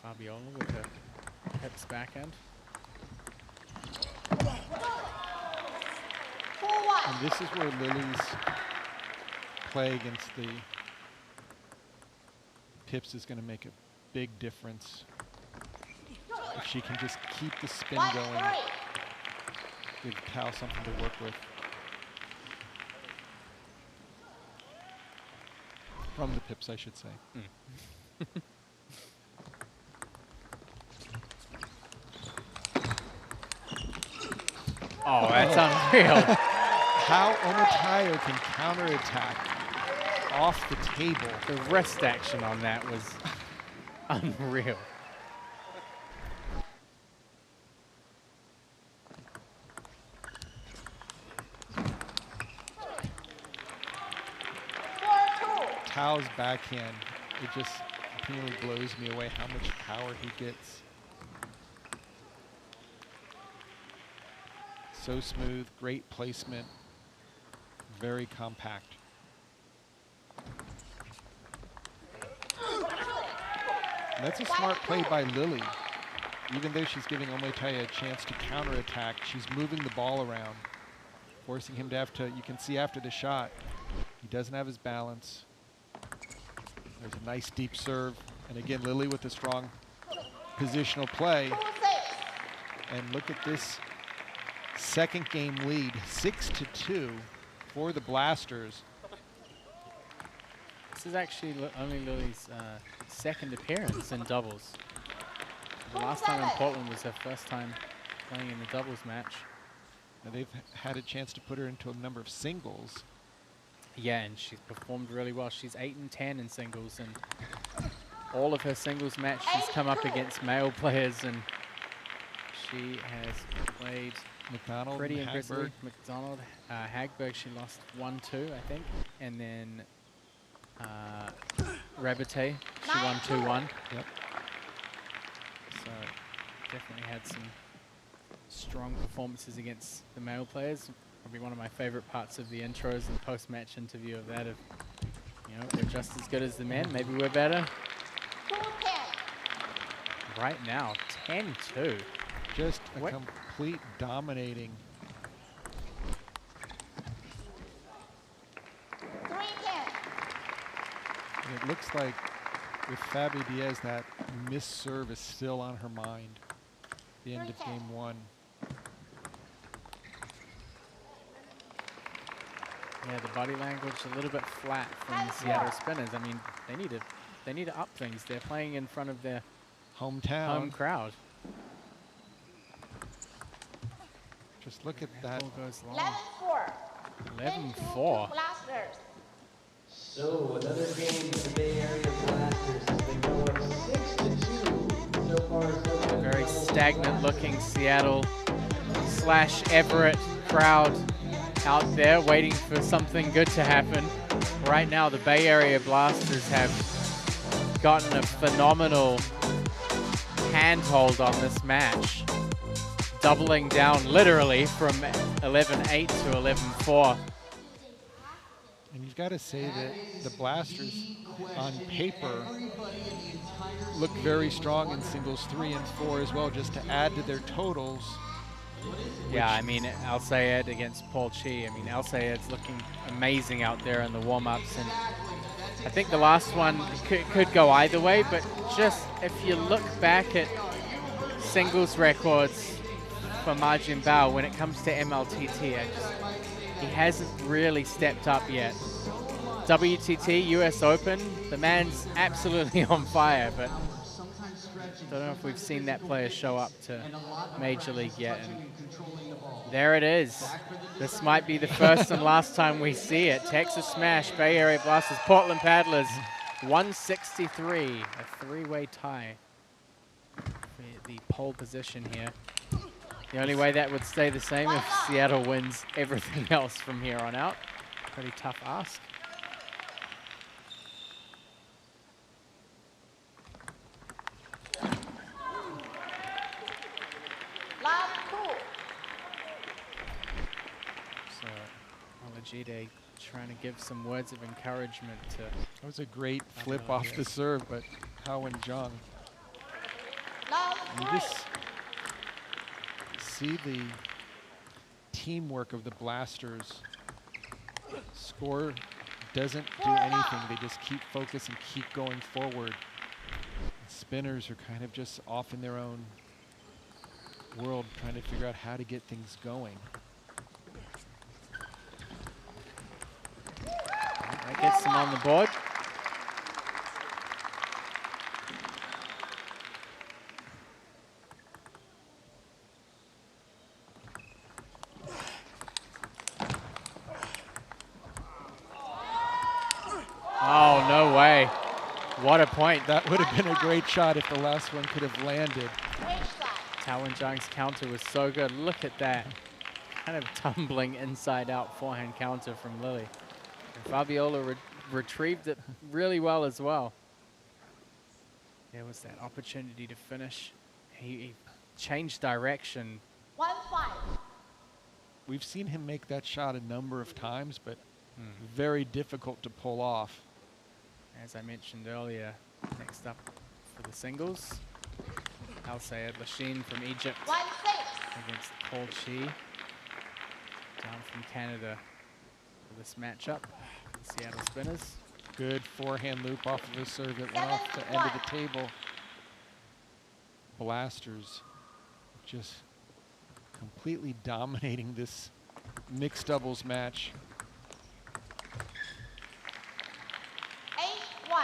Fabiola with her hips backhand. And this is where Lily's play against the Pips is going to make a big difference. If she can just keep the spin going, give Cal something to work with. From the Pips, I should say. Oh, that's unreal. How Omotayo can counterattack off the table. The wrist action on that was unreal. Tao's backhand, it just continually blows me away how much power he gets. So smooth, great placement, very compact. And that's a smart play by Lily. even though she's giving Omoitae a chance to counterattack, she's moving the ball around, forcing him to have to, you can see after the shot, he doesn't have his balance. There's a nice deep serve. And again, Lily with a strong positional play. And look at this second game lead, 6-2 for the Blasters. This is actually only Lily's second appearance in doubles. The last time in Portland was her first time playing in the doubles match. Now they've had a chance to put her into a number of singles. Yeah, and she's performed really well. She's 8-10 in singles, and all of her singles matches come up against male players, and she has played McDonald, pretty and impressively. Hagberg. McDonald, Hagberg, she lost 1-2, I think, and then Rabate, she won 2-1. Yep. So definitely had some strong performances against the male players. Probably one of my favorite parts of the intros and post-match interview of that. Of, you know, we're just as good as the men. Maybe we're better. Right now, 10-2. Just a complete dominating. And it looks like with Fabi Diaz, that missed serve is still on her mind. The end of game one. Yeah, the body language a little bit flat from the Seattle Spinners. I mean, they need to up things. They're playing in front of their home crowd. Just look at that. Goes long. 11-4. So another game for the Bay Area Blasters as they go up 6-2 so far. So Very stagnant looking Seattle / Everett crowd out there waiting for something good to happen. Right now, the Bay Area Blasters have gotten a phenomenal handhold on this match, doubling down literally from 11-8 to 11-4. And you've got to say that the Blasters, on paper, look very strong in singles 3 and 4 as well, just to add to their totals. Yeah, I mean, Al Sayed against Paul Chi. I mean, Al Sayed's looking amazing out there in the warm-ups, and I think the last one could go either way, but just if you look back at singles records for Ma Jianbao when it comes to MLTT, he hasn't really stepped up yet. WTT, US Open, the man's absolutely on fire, but I don't know if we've seen that player show up to Major League yet. And there it is. This might be the first and last time we see it. Texas Smash, Bay Area Blasters, Portland Paddlers, 163, a three-way tie for the pole position here. The only way that would stay the same if Seattle wins everything else from here on out. Pretty tough ask. So, Olajide trying to give some words of encouragement to... That was a great flip off the serve, but Hao and Zhang. You just see the teamwork of the Blasters. Score doesn't do anything. They just keep focused and keep going forward. The Spinners are kind of just off in their own world, trying to figure out how to get things going. That gets them on the board. Oh, no way. What a point. That would have been a great shot if the last one could have landed. Tao and Zhang's counter was so good. Look at that. Kind of tumbling inside out forehand counter from Lily. And Fabiola retrieved it really well as well. There was that opportunity to finish. He changed direction. 1-5. We've seen him make that shot a number of times, but very difficult to pull off. As I mentioned earlier, next up for the singles, I'll say it, Lachine from Egypt against Paul Chi, down from Canada for this matchup. Seattle Spinners. Good forehand loop off of a serve that went off the end of the table. Blasters just completely dominating this mixed doubles match. 8-1.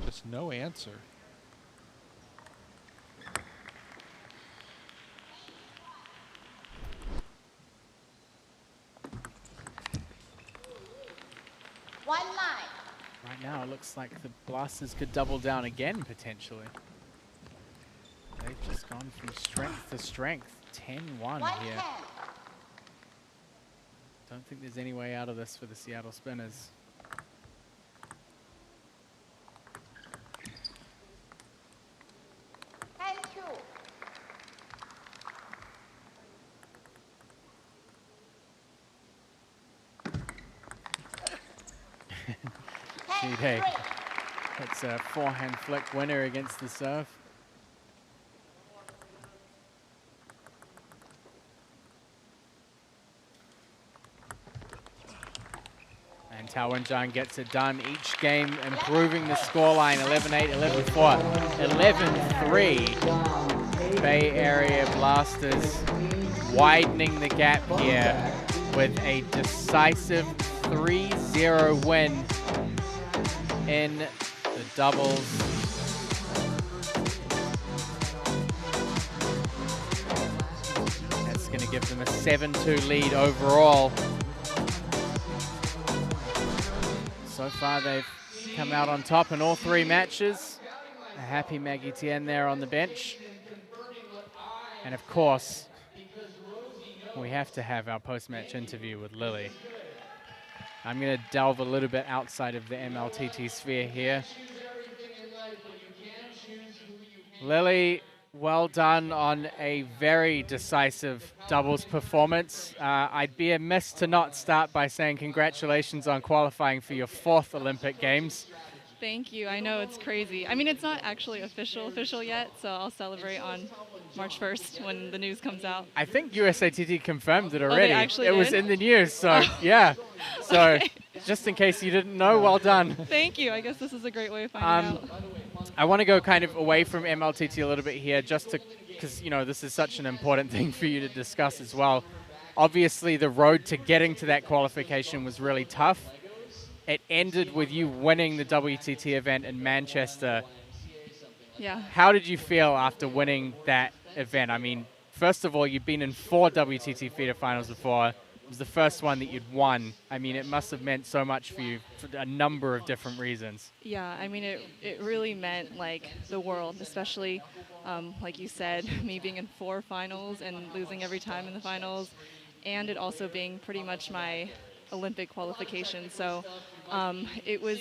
Just no answer. Right now, it looks like the Blasters could double down again, potentially. They've just gone from strength to strength. 10-1 here. Don't think there's any way out of this for the Seattle Spinners. Hey, that's a forehand flick winner against the serve. And Tao Wenjian gets it done each game, improving the scoreline. 11-8, 11-4, 11-3. Bay Area Blasters widening the gap here with a decisive 3-0 win in the doubles. That's going to give them a 7-2 lead overall. So far they've come out on top in all 3 matches. A happy Maggie Tien there on the bench. And of course, we have to have our post-match interview with Lily. I'm going to delve a little bit outside of the MLTT sphere here. Lily, well done on a very decisive doubles performance. I'd be amiss to not start by saying congratulations on qualifying for your 4th Olympic Games. Thank you. I know it's crazy. I mean, it's not actually official yet, so I'll celebrate on March 1st when the news comes out. I think USATT confirmed it already. Oh, they actually it did? was in the news, so yeah. So Okay. just in case you didn't know, well done. Thank you. I guess this is a great way of finding out. I want to go kind of away from MLTT a little bit here, just to, because you know this is such an important thing for you to discuss as well. Obviously, the road to getting to that qualification was really tough. It ended with you winning the WTT event in Manchester. Yeah. How did you feel after winning that event? I mean, first of all, you've been in 4 WTT feeder finals before. It was the first one that you'd won. I mean, it must have meant so much for you for a number of different reasons. Yeah, I mean, it really meant, like, the world, especially, like you said, me being in 4 finals and losing every time in the finals, and it also being pretty much my Olympic qualification. So it was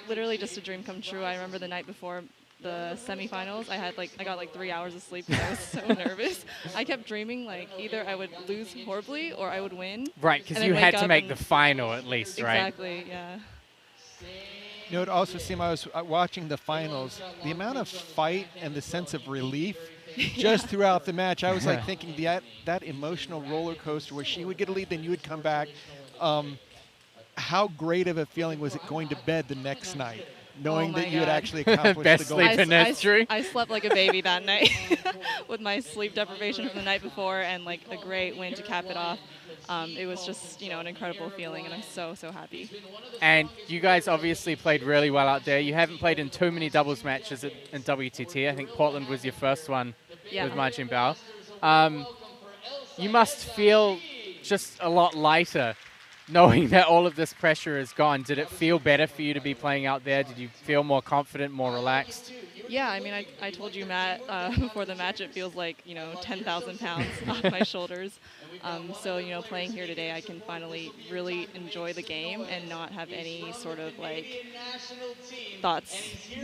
literally just a dream come true. I remember the night before the semifinals, I got like 3 hours of sleep because I was so nervous. I kept dreaming like either I would lose horribly or I would win. Right, because you had to make the final at least, right? Exactly, yeah. You know, it also seemed I was watching the finals, the amount of fight and the sense of relief just throughout the match. I was like thinking that emotional roller coaster where she would get a lead, then you would come back. How great of a feeling was it going to bed the next night, knowing that you had actually accomplished Best the goal? sleep in history. I slept like a baby that night with my sleep deprivation from the night before and like a great win to cap it off. It was just, you know, an incredible feeling, and I'm so, so happy. And you guys obviously played really well out there. You haven't played in too many doubles matches in WTT. I think Portland was your first one with Marjin Bao. You must feel just a lot lighter knowing that all of this pressure is gone. Did it feel better for you to be playing out there? Did you feel more confident, more relaxed? Yeah, I mean, I told you, Matt, before the match, it feels like, you know, 10,000 pounds off my shoulders. So, you know, playing here today, I can finally really enjoy the game and not have any sort of, like, thoughts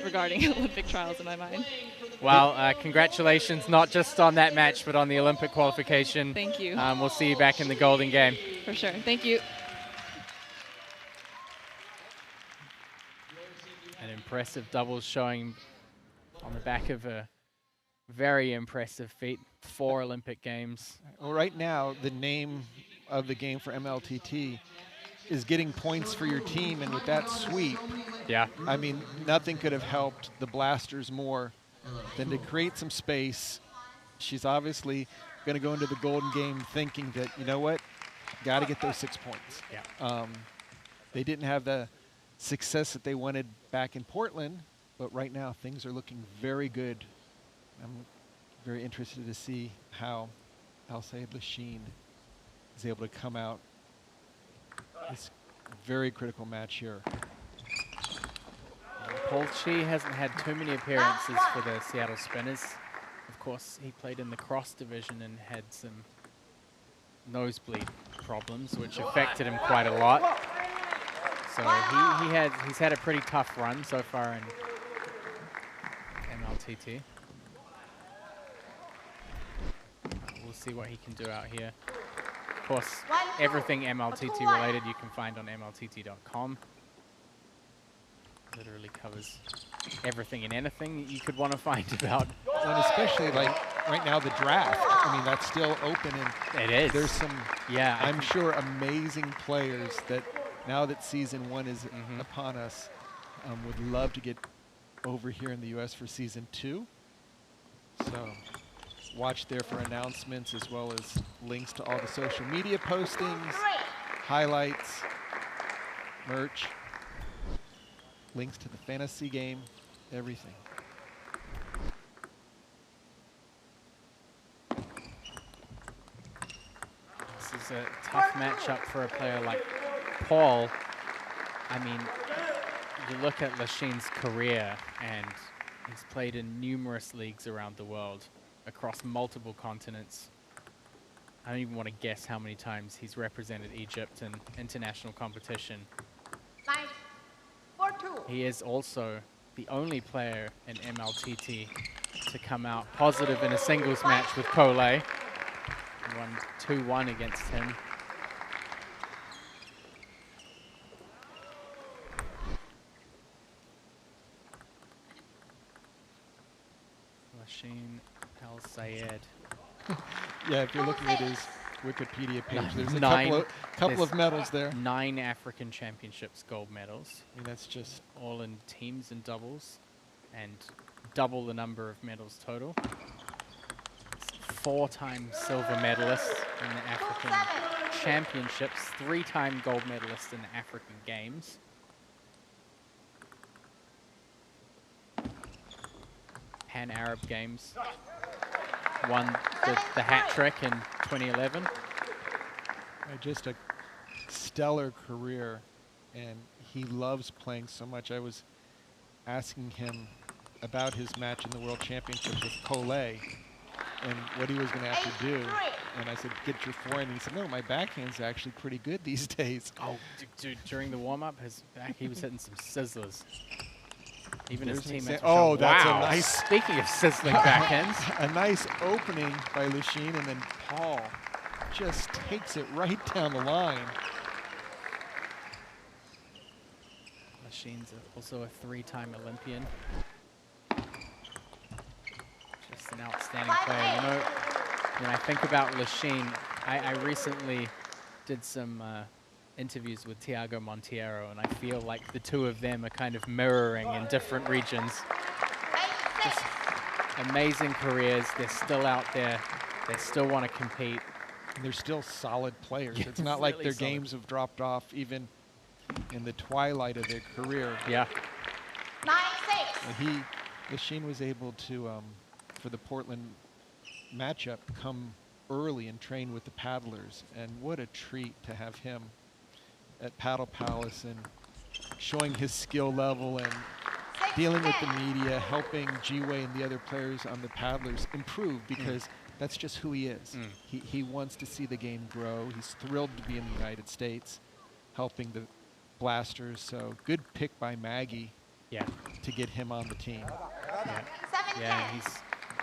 regarding Olympic trials in my mind. Well, congratulations, not just on that match, but on the Olympic qualification. Thank you. We'll see you back in the Golden Game. For sure. Thank you. An impressive doubles showing on the back of a very impressive feat. 4 Olympic Games. Well, right now, the name of the game for MLTT is getting points for your team, and with that sweep, yeah, I mean, nothing could have helped the Blasters more than to create some space. She's obviously going to go into the Golden Game thinking that, you know what, got to get those 6 points. Yeah. They didn't have the success that they wanted back in Portland, but right now things are looking very good. I'm very interested to see how Al-Sayed Lasheen is able to come out this very critical match here. Paul Chi hasn't had too many appearances for the Seattle Spinners. Of course, he played in the cross division and had some nosebleed problems, which affected him quite a lot. So he's had a pretty tough run so far in MLTT. We'll see what he can do out here. Of course, everything MLTT related you can find on MLTT.com. Literally covers everything and anything you could want to find about. And especially like right now the draft. I mean, that's still open, and it is. There's some, yeah, I'm sure, amazing players that now that season 1 is upon us, would love to get over here in the U.S. for season 2. So watch there for announcements as well as links to all the social media postings, highlights, merch, links to the fantasy game, everything. This is a tough matchup for a player like Paul. I mean, you look at Lasheen's career, and he's played in numerous leagues around the world, across multiple continents. I don't even want to guess how many times he's represented Egypt in international competition. He is also the only player in MLTT to come out positive in a singles match with Cole. Won 2-1 against him. Lasheen Al-Sayed. Yeah, if you're looking at his Wikipedia page, there's a couple of medals there. 9 African Championships gold medals. I mean, that's just all in teams and doubles, and double the number of medals total. 4-time silver medalist in the African Championships, 3-time gold medalist in the African Games. Pan-Arab Games. Won the hat trick in 2011. Just a stellar career, and he loves playing so much. I was asking him about his match in the World Championships with Cole and what he was going to have to do. And I said, get your forehand. And he said, no, my backhand's actually pretty good these days. Oh, dude, during the warm-up, he was hitting some sizzlers. Even his teammates. Oh, that's wow. a nice. Speaking of sizzling backhands, a nice opening by Lasheen, and then Paul just takes it right down the line. Lasheen's also a 3-time Olympian. Just an outstanding player. You know, when I think about Lasheen, I recently did some interviews with Tiago Monteiro, and I feel like the two of them are kind of mirroring in different regions. Just amazing careers. They're still out there. They still want to compete. And they're still solid players. Yeah, it's not like really their solid. games have dropped off even in the twilight of their career. Yeah. And Lasheen was able to, for the Portland matchup, come early and train with the paddlers. And what a treat to have him at Paddle Palace and showing his skill level and dealing with the media, helping G-Way and the other players on the paddlers improve, because that's just who he is. He wants to see the game grow. He's thrilled to be in the United States, helping the Blasters. So good pick by Maggie to get him on the team. Yeah,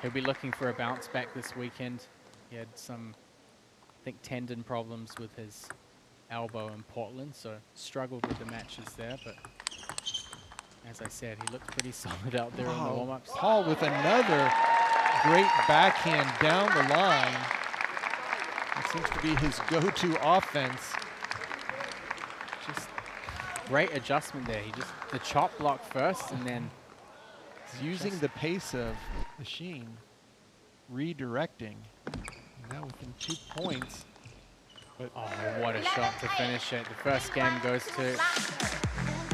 he'll be looking for a bounce back this weekend. He had some, I think, tendon problems with his elbow in Portland, so struggled with the matches there, but As I said, he looked pretty solid out there in the warm-ups. Paul with another great backhand down the line. That seems to be his go-to offense. Just great adjustment there. He just, the chop block first and then he's using the pace of Machine, redirecting. Now within 2 points. But oh, what a shot to finish it. The first game goes to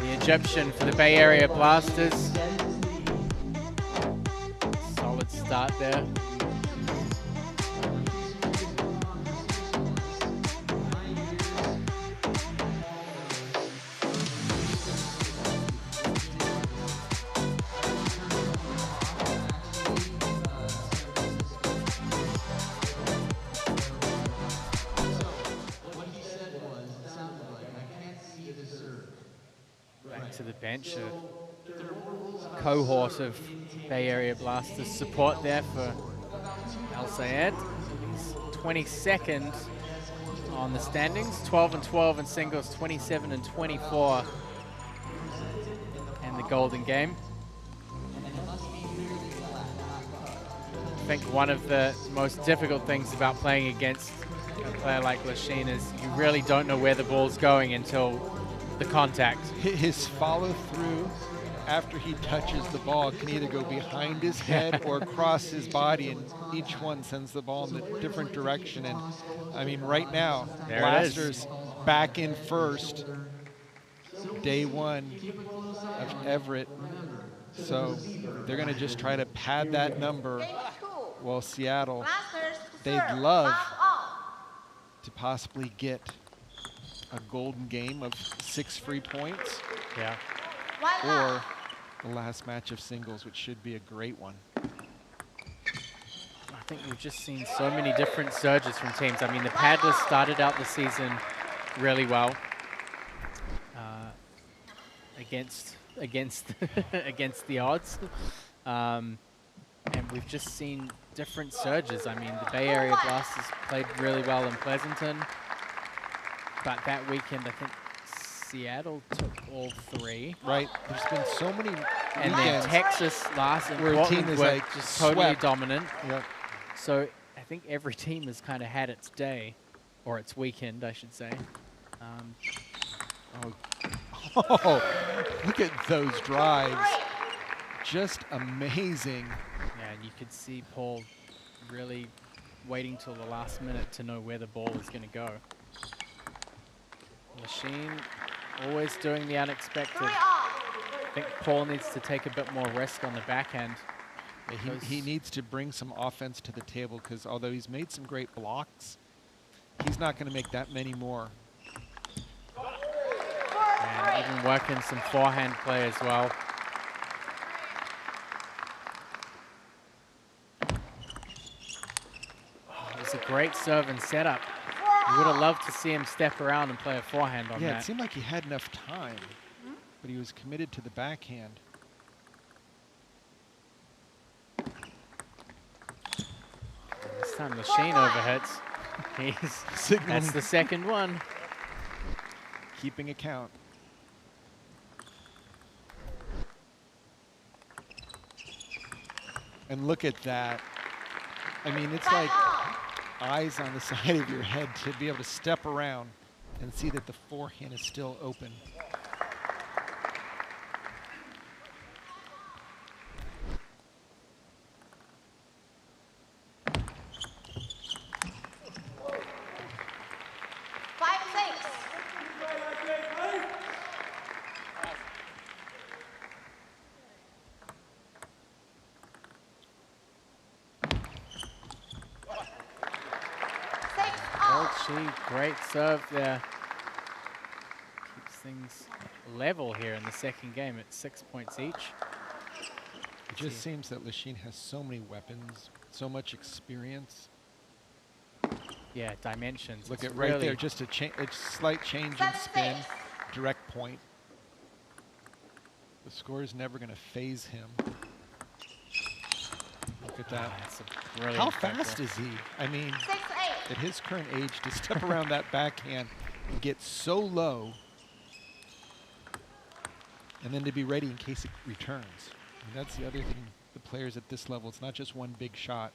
the Egyptian for the Bay Area Blasters. Solid start there. To the bench, a cohort of Bay Area Blasters support there for Al Sayed. He's 22nd on the standings, 12 and 12 in singles, 27 and 24 in the Golden Game. I think one of the most difficult things about playing against a player like Lachine is you really don't know where the ball's going until the contact. His follow through after he touches the ball can either go behind his head or across his body, and each one sends the ball in a different direction. And I mean, right now, there Blasters back in first, day one of Everett. So they're going to just try to pad that number. Well, Seattle, they'd love to possibly get a golden game of 6 free points. Yeah. Or the last match of singles, which should be a great one. I think we've just seen so many different surges from teams. I mean, the Paddlers started out the season really well against against the odds. And we've just seen different surges. I mean, the Bay Area Blasters played really well in Pleasanton. But that weekend, I think Seattle took all 3. Right. There's been so many and then Texas last and where a team is like just totally swept. dominant. Yep. So I think every team has kind of had its day, or its weekend, I should say. Oh, look at those drives. Just amazing. Yeah, and you could see Paul really waiting till the last minute to know where the ball is going to go. Machine always doing the unexpected. I think Paul needs to take a bit more risk on the backhand. Yeah, he needs to bring some offense to the table, because although he's made some great blocks, he's not going to make that many more. And even working some forehand play as well. Oh, it was a great serve and setup. You would have loved to see him step around and play a forehand on that. Yeah, it seemed like he had enough time, but he was committed to the backhand. This time Machine overhits. That's the second one. Keeping account. And look at that. I mean, it's like eyes on the side of your head to be able to step around and see that the forehand is still open. Great serve there. Keeps things level here in the second game at 6 points each. It just seems that Lachine has so many weapons, so much experience. Yeah, dimensions. Look it's at right really there, just a slight change in spin, direct point. The score is never going to phase him. Look at that. How fast is he? I mean, at his current age, to step around that backhand and get so low. and then to be ready in case it returns. And that's the other thing, the players at this level, it's not just one big shot,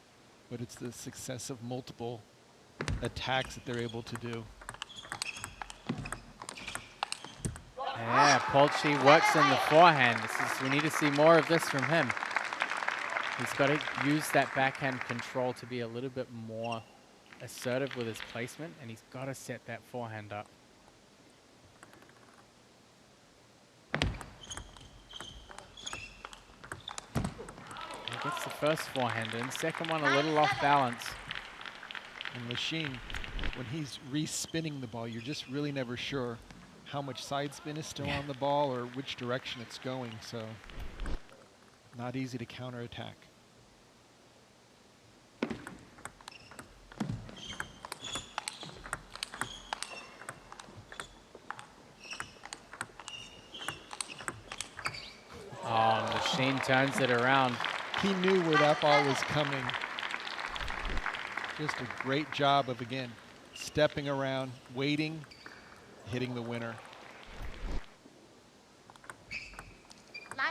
but it's the success of multiple attacks that they're able to do. Yeah, Paul Chi works in the forehand. We need to see more of this from him. He's got to use that backhand control to be a little bit more assertive with his placement, and he's got to set that forehand up. He gets the first forehand in, second one a little off balance. And Lachine, when he's re-spinning the ball, you're just really never sure how much side spin is still on the ball or which direction it's going, so not easy to counterattack. Oh, Lachine turns it around. He knew where that ball was coming. Just a great job of, again, stepping around, waiting, hitting the winner. 9,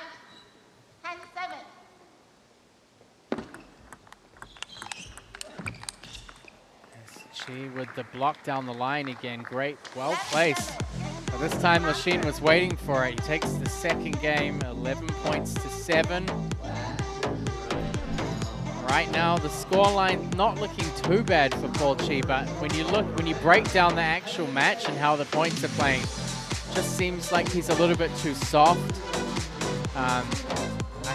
10, 7. Chi with the block down the line again. Great, well placed. But this time Lachine was waiting for it. He takes the second game, 11 points to 7. Right now, the scoreline not looking too bad for Paul Chi, but when you break down the actual match and how the points are playing, it just seems like he's a little bit too soft. I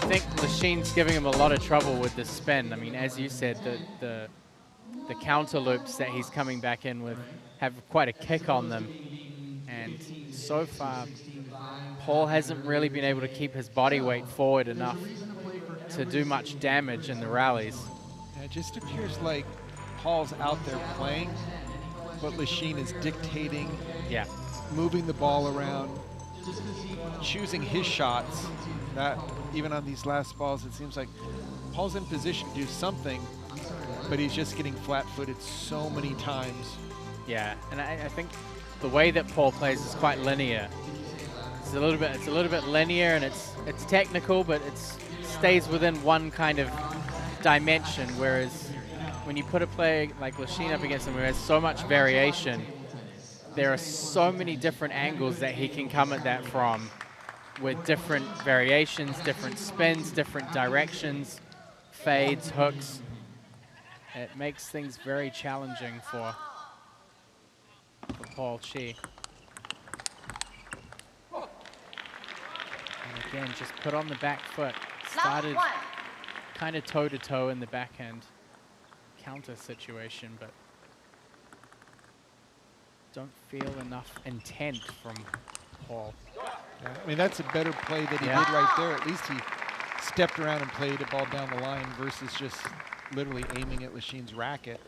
think Lachine's giving him a lot of trouble with the spin. I mean, as you said, the counter loops that he's coming back in with have quite a kick on them. And so far, Paul hasn't really been able to keep his body weight forward enough to do much damage in the rallies. Yeah, it just appears like Paul's out there playing, but Lachine is dictating, moving the ball around, choosing his shots. That even on these last balls, it seems like Paul's in position to do something, but he's just getting flat-footed so many times. Yeah, and I think the way that Paul plays is quite linear. It's a little bit linear, and it's technical, but it stays within one kind of dimension. Whereas when you put a player like Lachine up against him who has so much variation, there are so many different angles that he can come at that from, with different variations, different spins, different directions, fades, hooks. It makes things very challenging for Paul Chi. And again, just put on the back foot. Started kind of toe-to-toe in the backhand counter situation, but don't feel enough intent from Paul. Yeah, I mean, that's a better play that he did right there. At least he stepped around and played a ball down the line versus just literally aiming at Lachine's racket.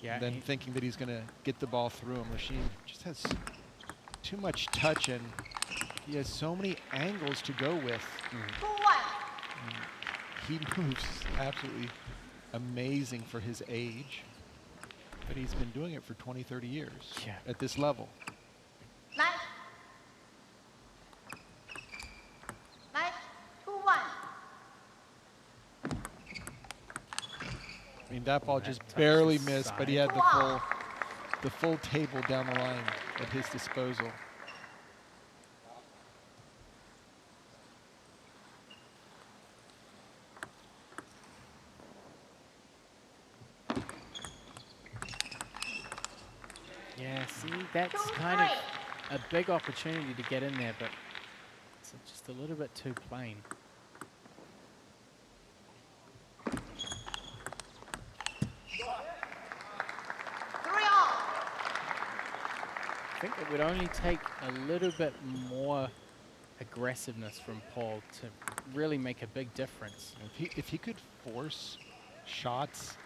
And then thinking that he's going to get the ball through him. Lachine just has too much touch, and he has so many angles to go with. He moves absolutely amazing for his age, but he's been doing it for 20, 30 years at this level. 9, 2, 1. I mean, that ball just barely missed, but he had the full table down the line at his disposal. Yeah, see, that's kind of a big opportunity to get in there, but it's just a little bit too plain. I think it would only take a little bit more aggressiveness from Paul to really make a big difference. If he could force shots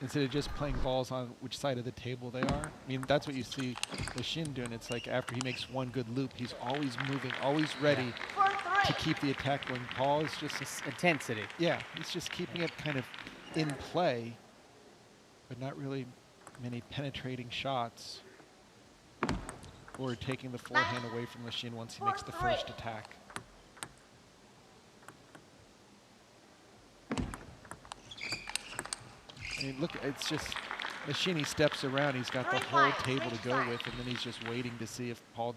instead of just playing balls on which side of the table they are. I mean, that's what you see Lachine doing. It's like after he makes one good loop, he's always moving, always ready to keep the attack going. Paul is just intensity. Yeah, he's just keeping it kind of in play, but not really many penetrating shots or taking the forehand away from Lachine once he makes the first attack. mean, look, it's just Machini steps around. He's got the whole table to go with, and then he's just waiting to see if Paul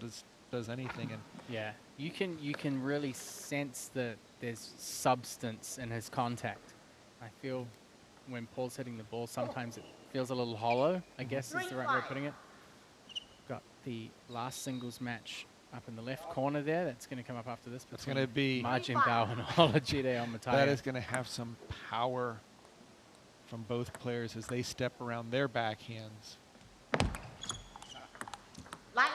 does anything. And yeah, you can really sense that there's substance in his contact. I feel when Paul's hitting the ball, sometimes it feels a little hollow, I guess is the right way of putting it. Got the last singles match up in the left corner there. That's going to come up after this. It's going to be Margin Bao and Olajide on Mataya. That is going to have some power from both players as they step around their backhands. Line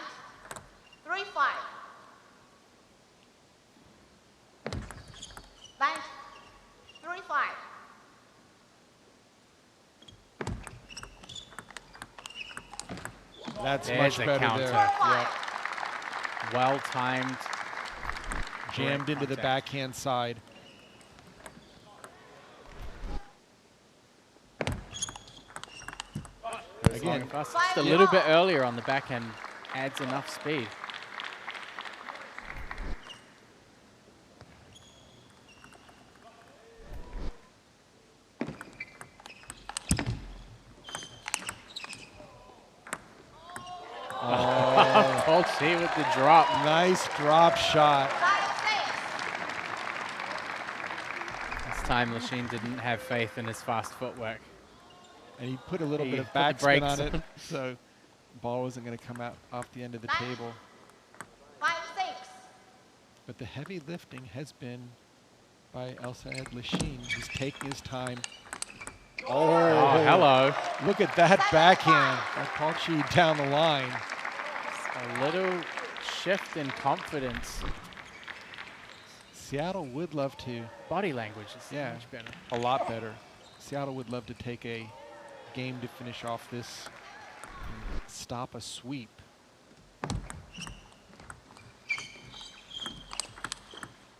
3-5. Line 3-5. That's There's much a better counter. there. Yep. Well timed. Jammed into the backhand side. Again, just a little bit earlier on the backhand adds enough speed. Oh, Paul Chi with the drop. Nice drop shot. This time Lachine didn't have faith in his fast footwork. And he put a little bit of put the backspin brakes on it, so the ball wasn't going to come out off the end of the table. 5-6. But the heavy lifting has been by El Sayed Lachine. He's taking his time. Oh, hello. Look at that backhand. That Paul Chi down the line. A little shift in confidence. Seattle would love to. Body language is much better. A lot better. Seattle would love to take a game to finish off this and stop a sweep.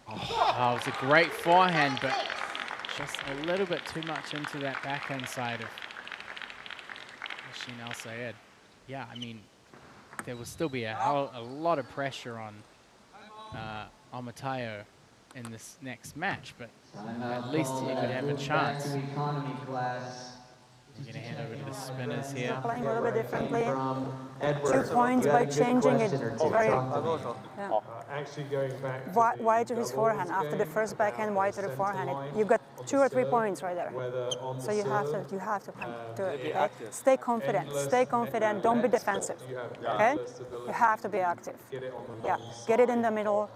Oh, it was a great forehand, but just a little bit too much into that backhand side of Machine Al Sayed. Yeah, I mean, there will still be a lot of pressure on Amatayo in this next match, but at least he could have a chance. Economy class. You're going to hand over to the spinners here. Playing a little bit differently. 2 2 points by changing it. Very, Actually going back wide to his forehand. After the first backhand, wide to the forehand. You got 2 or 3 points right there. So you have to do it. Okay? Stay confident. Stay confident. Don't be defensive. Okay? You have to be active. Yeah. Get it in the middle.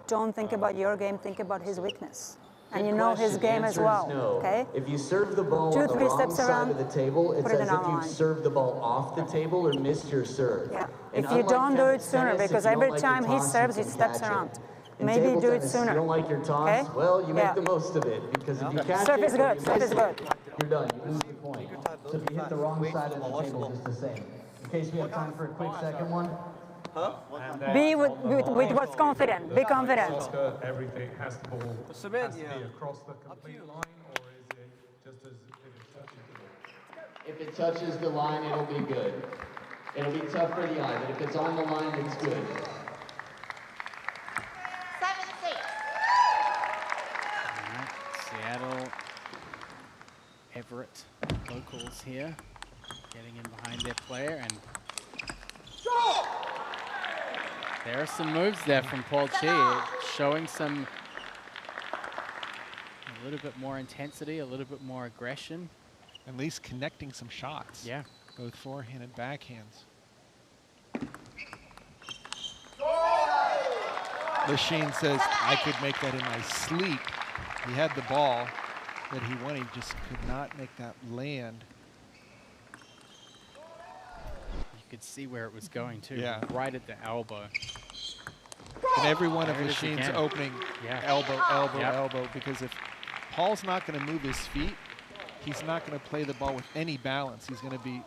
Don't think about your game. Think about his weakness. And you know his game as well, okay? If you serve the ball 2 on the 3 wrong steps side around, of the table, it's put it as in if our you've line. served the ball off the table or missed your serve. Yeah. And If you unlike don't do it tennis, sooner, if because you don't every like your time he toss, serves, you he can steps catch it. around. In Maybe table do it tennis, sooner. If you don't like your toss, Okay? well, you Yeah. make the most of it, because if you catch Serve it is or good, you serve miss is it, good. you're done. You lose the point. So if you hit the wrong side of the table, just the same. In case we have time for a quick second one. Be with what's confident. Be confident. everything has to ball has to be across the complete line, or is it just as if it touches the line? If it touches the line, it'll be good. It'll be tough for the eye, but if it's on the line, it's good. 7-6. Seattle, Everett locals here, getting in behind their player, and there are some moves there from Paul Chi, showing some a little bit more intensity, a little bit more aggression. At least connecting some shots. Yeah. Both forehand and backhands. Lachine says, I could make that in my sleep. He had the ball that he wanted, he just could not make that land. You could see where it was going too, Yeah. right at the elbow. And every one of There it is Lachine's again. opening, Yeah. elbow, elbow, Yep. elbow, because if Paul's not going to move his feet, he's not going to play the ball with any balance. He's going to be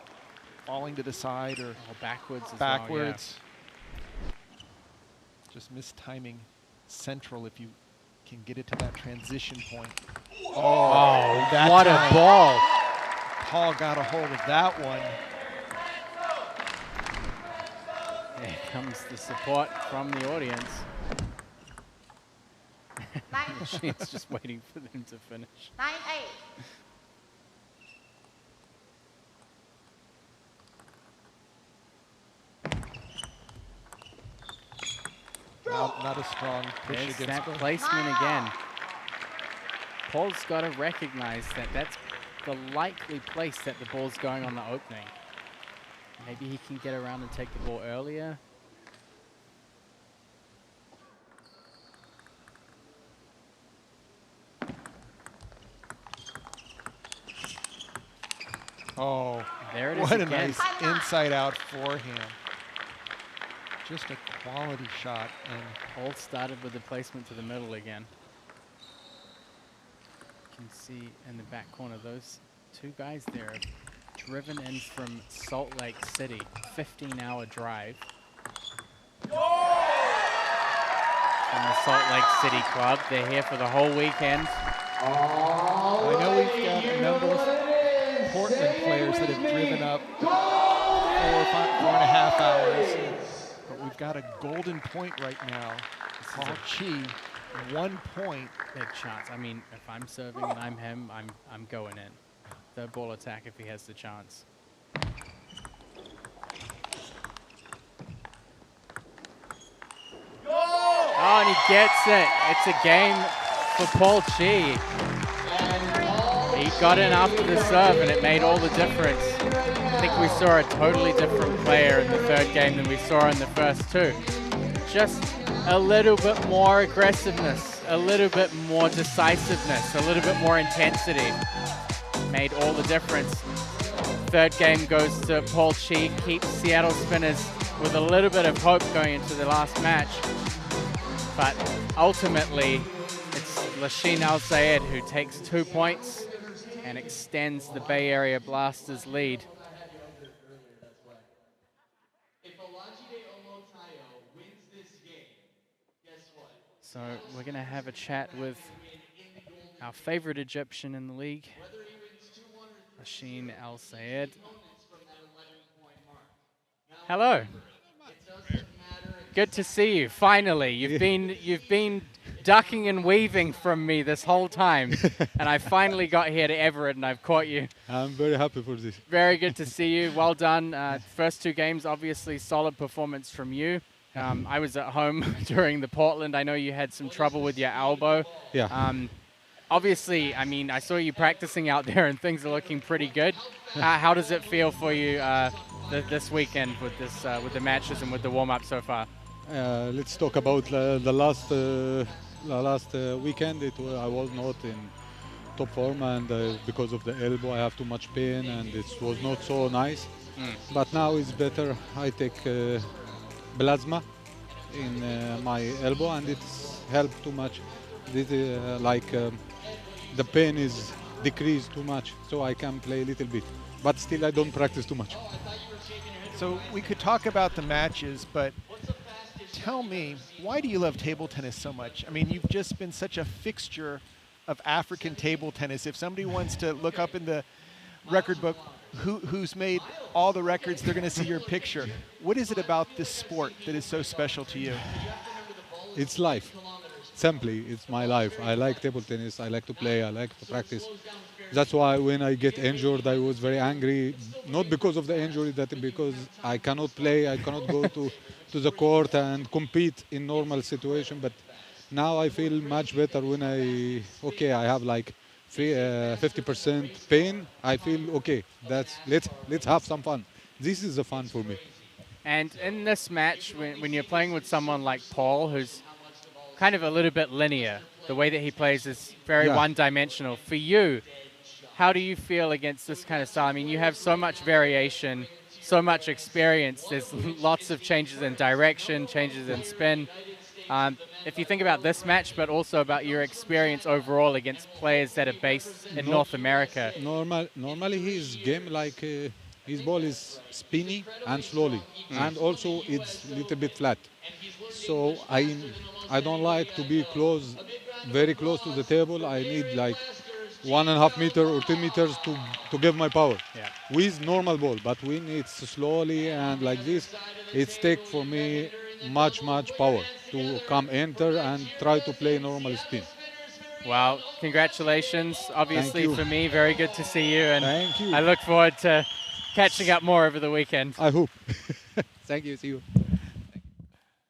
falling to the side or backwards as well, backwards. Just mistiming central if you can get it to that transition point. Oh, that what time, a ball. Paul got a hold of that one. There comes the support from the audience. She's just waiting for them to finish. 9-8. not a strong push There's against that goal. placement again. Paul's got to recognize that that's the likely place that the ball's going on the opening. Maybe he can get around and take the ball earlier. Oh, there it is what a again. nice inside-out forehand. Just a quality shot. And Paul started with the placement to the middle again. You can see in the back corner, those two guys there have driven in from Salt Lake City, 15-hour drive. From the Salt Lake City club. They're here for the whole weekend. I know we've got a number of Portland players that have driven up 4.5 hours, but we've got a golden point right now. Paul Chi, 1 point. Big chance. I mean, if I'm serving and I'm him, I'm going in. Third ball attack if he has the chance. Oh, and he gets it. It's a game for Paul Chi. He got in after the serve, and it made all the difference. I think we saw a totally different player in the third game than we saw in the first two. Just a little bit more aggressiveness, a little bit more decisiveness, a little bit more intensity. Made all the difference. Third game goes to Paul Chi, keeps Seattle Spinners with a little bit of hope going into the last match. But ultimately, it's Lasheen Al-Sayed who takes 2 points and extends the Bay Area Blasters lead. So we're going to have a chat with our favorite Egyptian in the league, Lasheen Al-Sayed. Hello. Good to see you. Finally, you've been ducking and weaving from me this whole time, and I finally got here to Everett, and I've caught you. I'm very happy for this. Very good to see you. Well done. First two games, obviously, solid performance from you. I was at home during the Portland. I know you had some trouble with your elbow. Yeah. Obviously, I mean, I saw you practicing out there, and things are looking pretty good. How does it feel for you this weekend with the matches and with the warm-up so far? Let's talk about the last weekend. I was not in top form, and because of the elbow, I have too much pain, and it was not so nice. But now it's better. I take plasma in my elbow, and it's helped too much. This the pain is decreased too much, so I can play a little bit. But still, I don't practice too much. So we could talk about the matches, but tell me, why do you love table tennis so much? I mean, you've just been such a fixture of African table tennis. If somebody wants to look up in the record book who's made all the records, they're going to see your picture. What is it about this sport that is so special to you? It's life. Simply, it's my life. I like table tennis. I like to play. I like to practice. That's why when I get injured, I was very angry. Not because of the injury, that because I cannot play. I cannot go to the court and compete in normal situation. But now I feel much better when I have like 50% pain. I feel okay. Let's have some fun. This is the fun for me. And in this match, when you're playing with someone like Paul, who's kind of a little bit linear, the way that he plays is very one-dimensional. For you, how do you feel against this kind of style? I mean, you have so much variation, so much experience. There's lots of changes in direction, changes in spin. If you think about this match, but also about your experience overall against players that are based in North America. Normally his game, like his ball is spinny and slowly, and also it's a little bit flat. So I don't like to be very close to the table. I need like 1.5 meters or 2 meters to give my power with normal ball. But when it's slowly and like this, it takes for me much power to come enter and try to play normal spin. Well, congratulations. Obviously for me, very good to see you. And thank you. I look forward to catching up more over the weekend. I hope. Thank you. See you.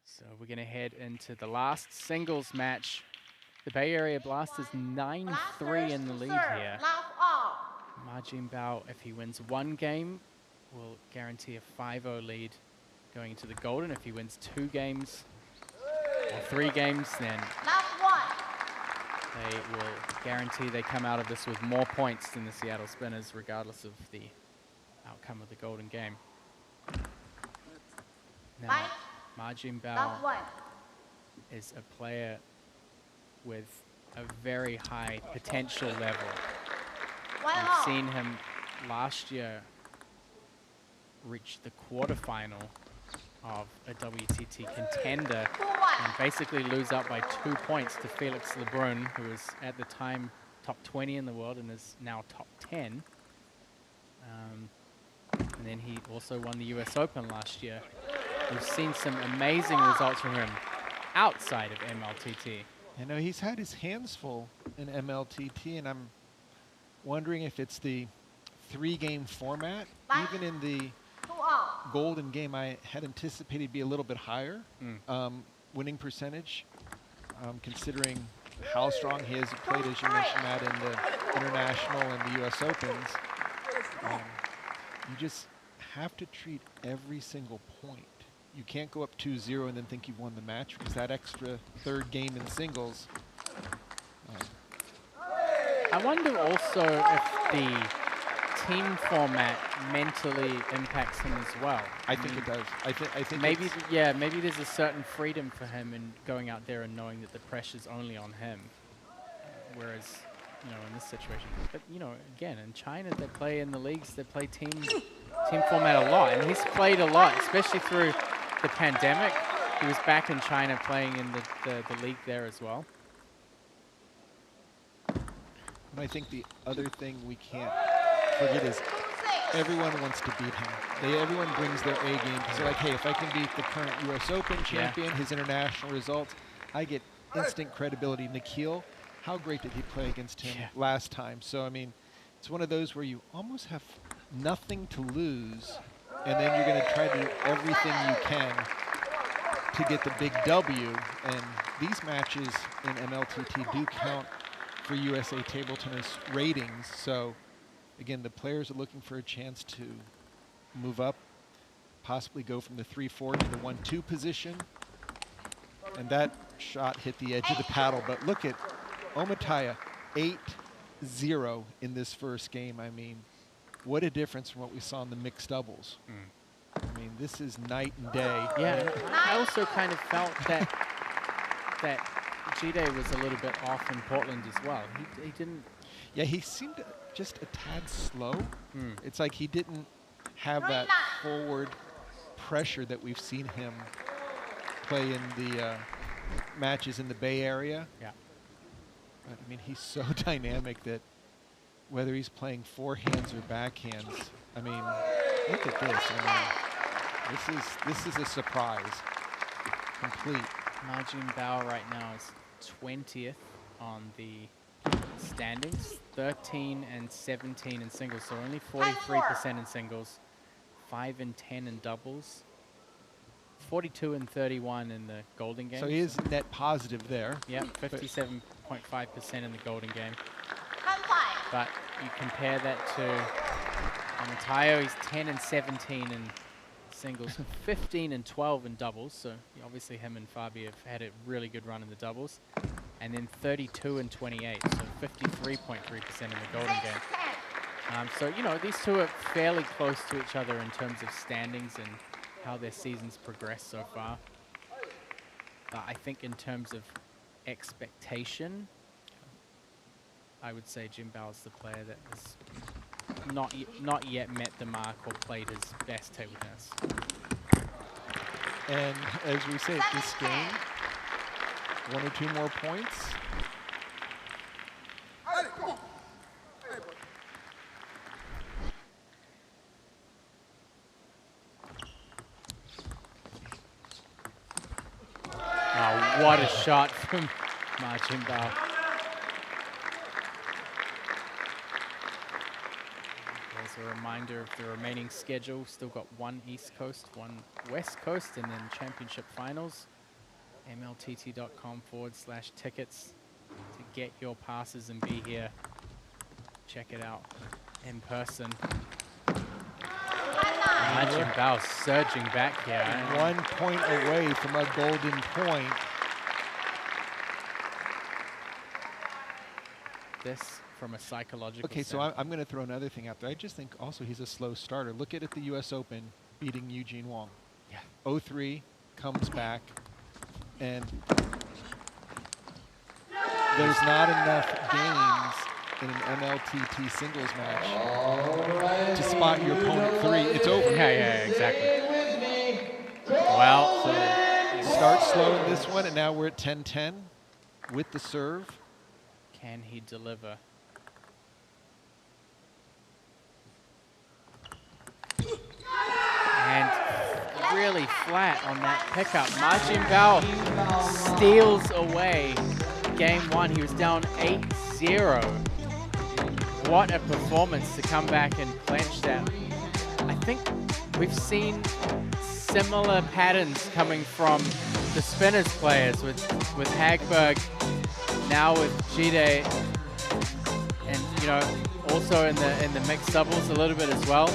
So we're going to head into the last singles match. The Bay Area Blasters 9-3 in the lead here. Ma Jinbao, if he wins one game, will guarantee a 5-0 lead going into the Golden. If he wins 2 games or 3 games, then they will guarantee they come out of this with more points than the Seattle Spinners, regardless of the outcome of the Golden game. Now, Ma Jinbao is a player with a very high potential level. We've seen him last year reach the quarterfinal of a WTT contender and basically lose out by 2 points to Felix Lebrun, who was at the time top 20 in the world and is now top 10. And then he also won the US Open last year. We've seen some amazing results from him outside of MLTT. You know, he's had his hands full in MLTT, and I'm wondering if it's the 3-game format. Even in the Golden game, I had anticipated to be a little bit higher winning percentage, considering how strong he has played, as you mentioned, Matt, in the International and the US Opens. You just have to treat every single point. You can't go up 2-0 and then think you've won the match, because that extra 3rd game in singles. I wonder also if the team format mentally impacts him as well. I think it does. I think maybe maybe there's a certain freedom for him in going out there and knowing that the pressure's only on him. Whereas, you know, in this situation, but you know, again, in China they play in the leagues, they play team format a lot, and he's played a lot, especially through the pandemic. He was back in China playing in the league there as well. And I think the other thing we can't forget is everyone wants to beat him. Everyone brings their A game. So like, hey, if I can beat the current US Open champion, his international results, I get instant credibility. Nikhil, how great did he play against him last time? So, I mean, it's one of those where you almost have nothing to lose, and then you're going to try to do everything you can to get the big W. And these matches in MLTT do count for USA table tennis ratings. So, again, the players are looking for a chance to move up, possibly go from the 3-4 to the 1-2 position. And that shot hit the edge of the paddle. But look at Omataya, 8-0 in this first game. I mean, what a difference from what we saw in the mixed doubles. I mean, this is night and day. Yeah, I also kind of felt that G-Day was a little bit off in Portland as well. He didn't... Yeah, he seemed just a tad slow. It's like he didn't have that forward pressure that we've seen him play in the matches in the Bay Area. Yeah. But, I mean, he's so dynamic that whether he's playing forehands or backhands, I mean, look at this. I mean, this is a surprise. Complete. Ma Jinbao right now is 20th on the standings, 13 and 17 in singles, so only 43% in singles, 5 and 10 in doubles, 42 and 31 in the Golden game. So he is net positive there. Yeah, 57.5% in the Golden game. But you compare that to Omataya, he's 10 and 17 in singles, 15 and 12 in doubles, so obviously him and Fabi have had a really good run in the doubles. And then 32 and 28, so 53.3% in the Golden game. So, you know, these two are fairly close to each other in terms of standings and how their seasons progress so far. But I think in terms of expectation, I would say Jinbao is the player that has not yet met the mark or played his best table tennis. And as we say, this game, 1 or 2 more points. Oh, what a shot from Ma Jinbao. There's a reminder of the remaining schedule. Still got 1 East Coast, 1 West Coast, and then championship finals. mltt.com/tickets to get your passes and be here. Check it out in person. Imagine Bao surging back here. 1 point away from a golden point. This from a psychological Okay, so standpoint. I'm going to throw another thing out there. I just think also he's a slow starter. Look at it, the U.S. Open beating Eugene Wong. Yeah. 0-3, comes back, and there's not enough games in an MLTT singles match to spot your opponent 3. It's over. Yeah, exactly. Well, so start slow in this one, and now we're at 10-10 with the serve. Can he deliver? And really flat on that pickup. Majin Bao steals away game 1. He was down 8-0. What a performance to come back and clinch that. I think we've seen similar patterns coming from the spinners players with Hagberg, now with Jide, and also in the mixed doubles a little bit as well,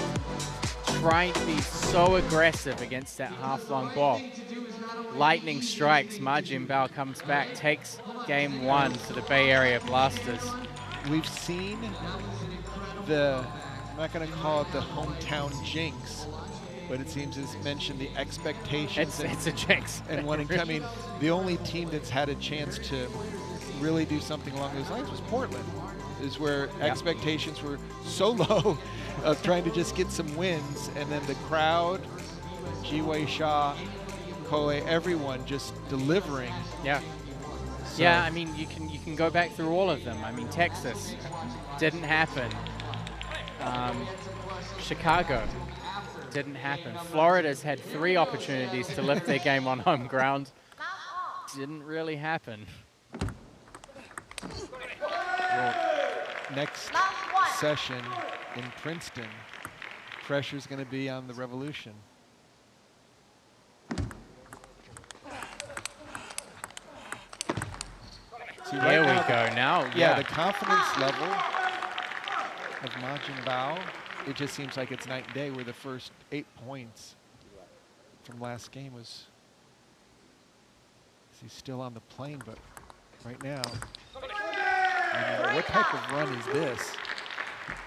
trying to be so aggressive against that half-long ball. Lightning strikes, Majin Bao comes back, takes game 1 to the Bay Area Blasters. We've seen I'm not going to call it the hometown jinx, but it seems as mentioned the expectations. It's a jinx. And wanting to, I mean, the only team that's had a chance to really do something along those lines was Portland, is where expectations were so low of trying to just get some wins, and then the crowd, Jiwei Shah, Koei, everyone just delivering. Yeah. So. Yeah, I mean, you can go back through all of them. I mean, Texas didn't happen. Chicago didn't happen. Florida's had 3 opportunities to lift their game on home ground. Didn't really happen. Well, next session in Princeton, pressure's going to be on the Revolution. See, there we go now. Yeah, the confidence level of Majin Bao, it just seems like it's night and day, where the first 8 points from last game was, he's still on the plane, but right now, what type of run is this?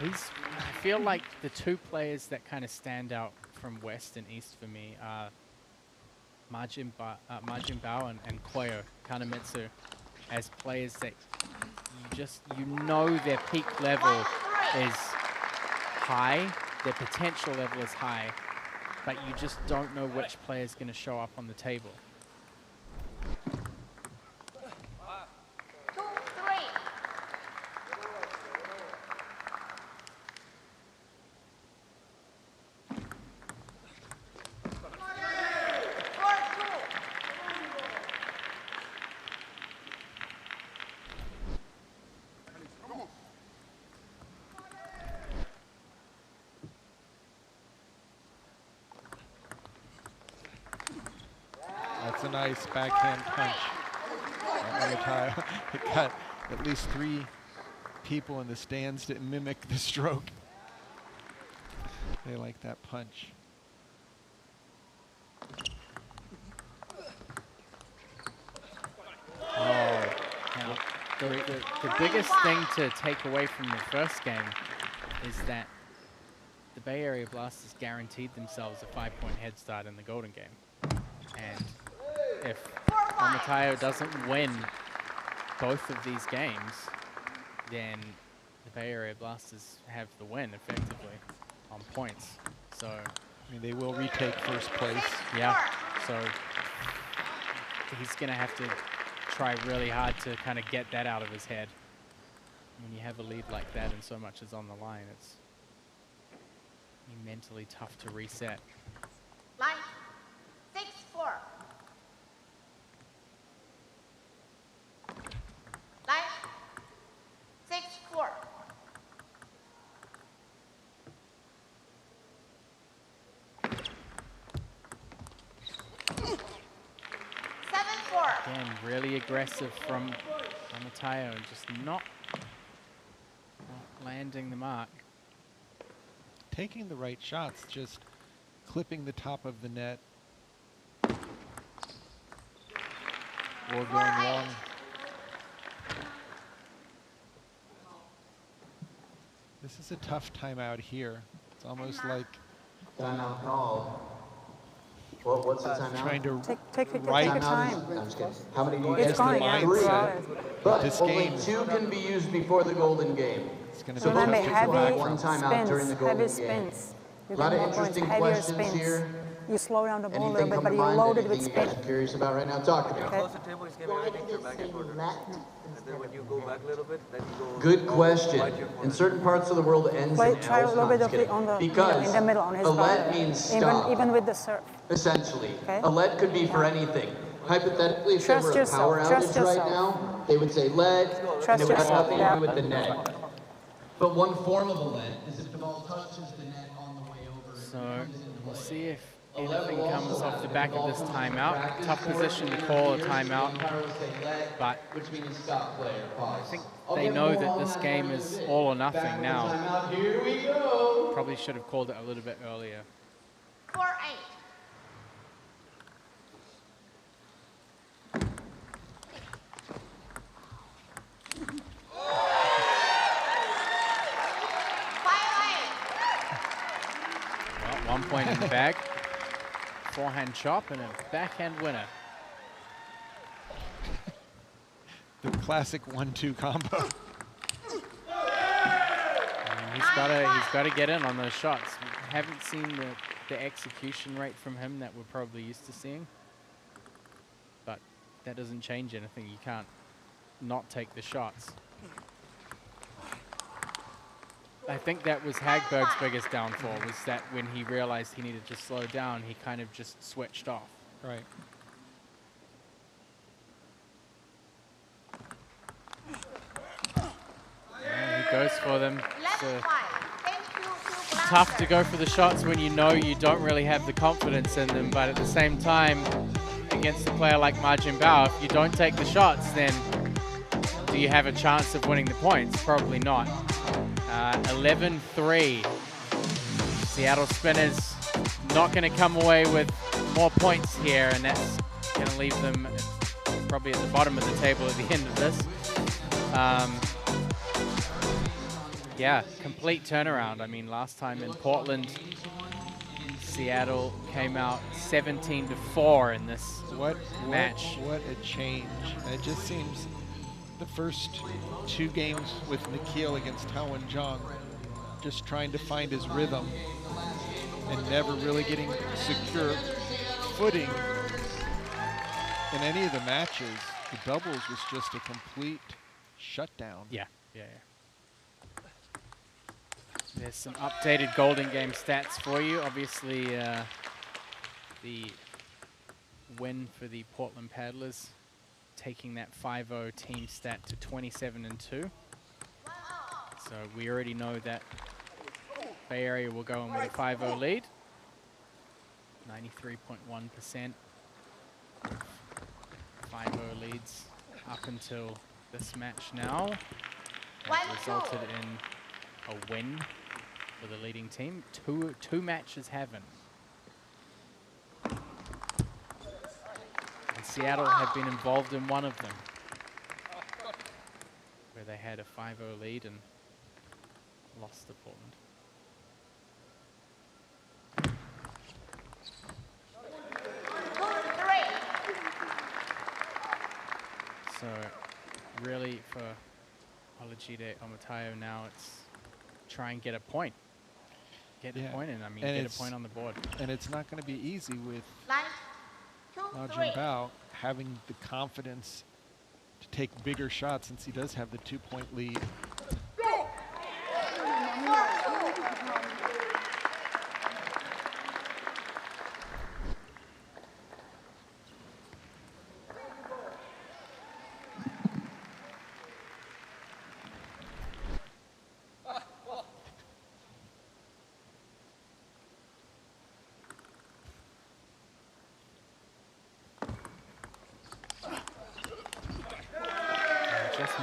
I feel like the 2 players that kind of stand out from West and East for me are Majin Bao and Koyo Kanemitsu, as players that you know their peak level is high, their potential level is high, but you just don't know which player is going to show up on the table. 2-3. That's a nice backhand punch. It got at least 3 people in the stands to mimic the stroke. They like that punch. Oh, the biggest thing to take away from the first game is that the Bay Area Blasters guaranteed themselves a 5-point head start in the Golden Game. And if Momotaro doesn't win both of these games, then the Bay Area Blasters have the win effectively on points. So I mean, they will retake first place. Yeah. So he's going to have to try really hard to kind of get that out of his head. When you have a lead like that and so much is on the line, it's mentally tough to reset. Line 6-4. Line 6-4. Again, really aggressive from Mateo, just not landing the mark. Taking the right shots, just clipping the top of the net. Or going long. This is a tough timeout here. It's almost like Timeout called. What's the timeout? Trying to take your right time. I'm just kidding. How many do you It's get? going, yeah. mindset. But This only game, 2 can be used before the golden game. it's going to So be both Remember, teams will have 1 heavy timeout during the spins, golden heavy game. spins. You A lot get of more points, interesting heavier questions spins. here. You slow down the ball a little Anything bit, come but to you mind? load it with Anything you guys spin. are curious about right now? Talk to me. Okay. Good question. In certain parts of the world, ends Play, in try a L's. little No, bit I'm of just it on the, kidding. Because in the middle, on his a let body. means stop. Even with the serve. Essentially. Okay. A let could be for anything. Hypothetically, if Trust there were a power yourself, trust outage right yourself. now, they would say let, and Trust it would have yourself, nothing yeah. to do with the net. But one form of a let is if the ball touches the net on the way over. So we'll see if anything comes off the back of this timeout. Tough position to call a timeout, but I think they know that this game is all or nothing now. Here we go. Probably should have called it a little bit earlier. 4-8. Well, 1 point in the bag. Forehand chop and a backhand winner. the classic 1-2 combo. And he's got to get in on those shots. We haven't seen the execution rate from him that we're probably used to seeing. But that doesn't change anything. You can't not take the shots. I think that was Hagberg's biggest downfall, was that when he realized he needed to slow down, he kind of just switched off. Right. And he goes for them. So tough to go for the shots when you know you don't really have the confidence in them, but at the same time, against a player like Marjin Bao, if you don't take the shots, then do you have a chance of winning the points? Probably not. 11-3. Seattle Spinners not going to come away with more points here, and that's going to leave them probably at the bottom of the table at the end of this. Yeah, complete turnaround. I mean, last time in Portland, Seattle came out 17-4 in this match. What a change. And it just seems the first 2 games with Nikhil against Taowen Zhang, just trying to find his rhythm and never really getting secure footing in any of the matches. The doubles was just a complete shutdown. Yeah. There's some updated Golden Game stats for you. Obviously, the win for the Portland Paddlers, taking that 5-0 team stat to 27-2. So we already know that Bay Area will go in with a 5-0 lead. 93.1% 5-0 leads up until this match now. That resulted in a win for the leading team. Two matches haven't. And Seattle have been involved in one of them, where they had a 5-0 lead and lost to Portland. So really for Olajide Omatayo now, it's try and get a point. Get a point in, I mean, get a point on the board. And it's not going to be easy with Marjin Bao having the confidence to take bigger shots, since he does have the 2-point lead.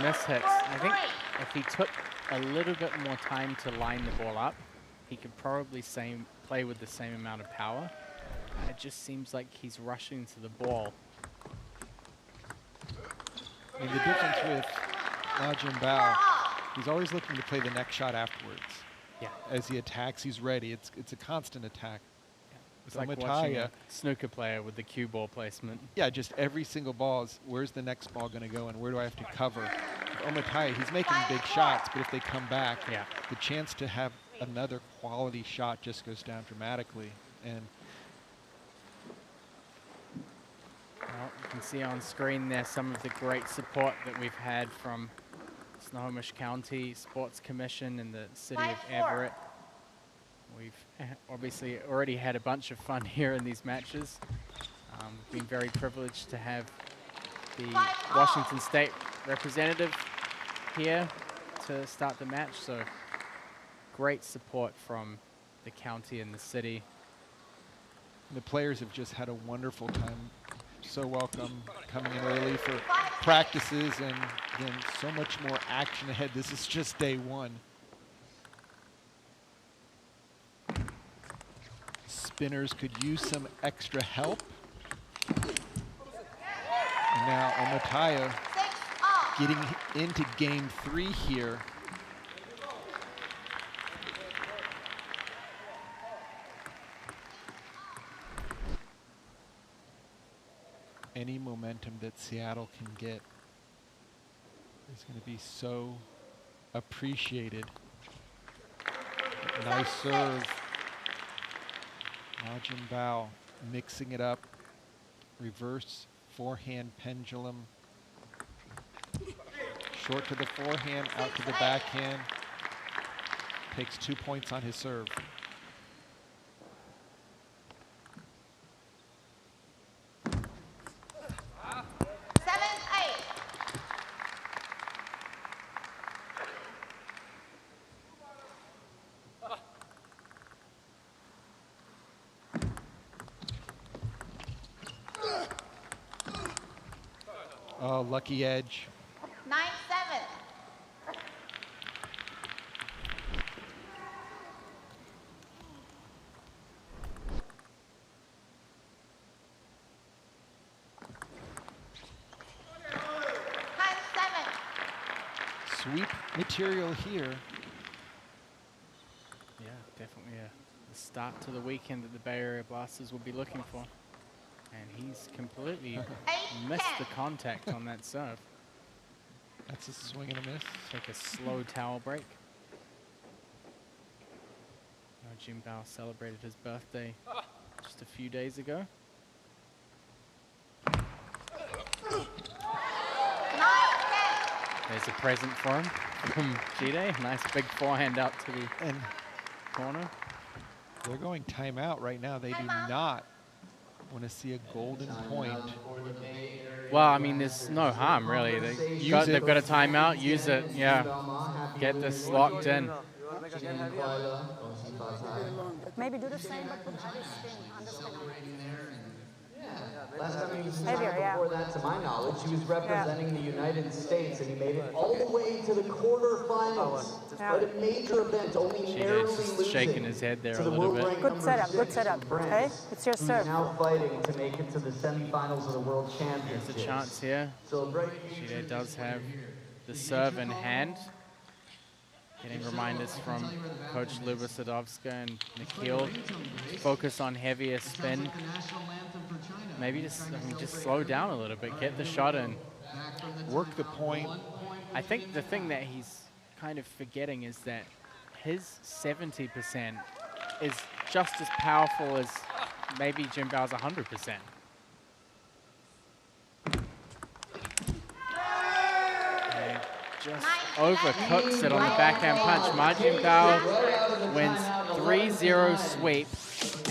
miss hits. I think if he took a little bit more time to line the ball up, he could probably play with the same amount of power. It just seems like he's rushing to the ball. I mean, the difference with Ma Jinbao, he's always looking to play the next shot afterwards. Yeah. As he attacks, he's ready. It's a constant attack. It's like watching a snooker player with the cue ball placement. Yeah, just every single ball is, where's the next ball going to go and where do I have to cover? Omataya, he's making big shots, but if they come back, the chance to have another quality shot just goes down dramatically. And well, you can see on screen there some of the great support that we've had from Snohomish County Sports Commission and the city of Everett. We've obviously already had a bunch of fun here in these matches. We've been very privileged to have the Washington State representative here to start the match, so great support from the county and the city. The players have just had a wonderful time. So welcome, coming in early for practices, and again, so much more action ahead. This is just day one. Spinners could use some extra help. And now Omataya getting into game 3 here. Any momentum that Seattle can get is going to be so appreciated. Nice serve. Ma Jinbao mixing it up. Reverse forehand pendulum. Short to the forehand, out to the backhand. Takes 2 points on his serve. Oh, lucky edge. 9-7. Sweep material here. Yeah, definitely a start to the weekend that the Bay Area Blasters will be looking for. And he's completely missed the contact on that serve. That's a swing and a miss. Take a slow towel break. Jinbao celebrated his birthday just a few days ago. There's a present for him from Jide. Nice big forehand out to the corner. They're going timeout right now. They do not want to see a golden point. Well, I mean, there's no harm, really. They've got a timeout, use it, yeah. Get this locked in. Maybe do the same, but put heavy spin, underspin on it. Last time he was Heavier, before that, to my knowledge, he was representing the United States, and he made it all the way to the quarterfinals. But a major event, only narrowly Just losing shaking his head there to a the little world bit. ranked Good number setup, 6 okay? It's your serve. He's now fighting to make it to the semifinals of the World Championships. There's a chance here. Jide does have the serve in hand. Getting reminders from Coach Luba Sadovska and Nikhil. Focus on heavier spin. Maybe just slow down a little bit. Get the shot in. Work the point. I think the thing that he's kind of forgetting is that his 70% is just as powerful as maybe Jinbao's 100%. Just overcooks it on the backhand punch. Ma Jinbao wins 3-0 sweep,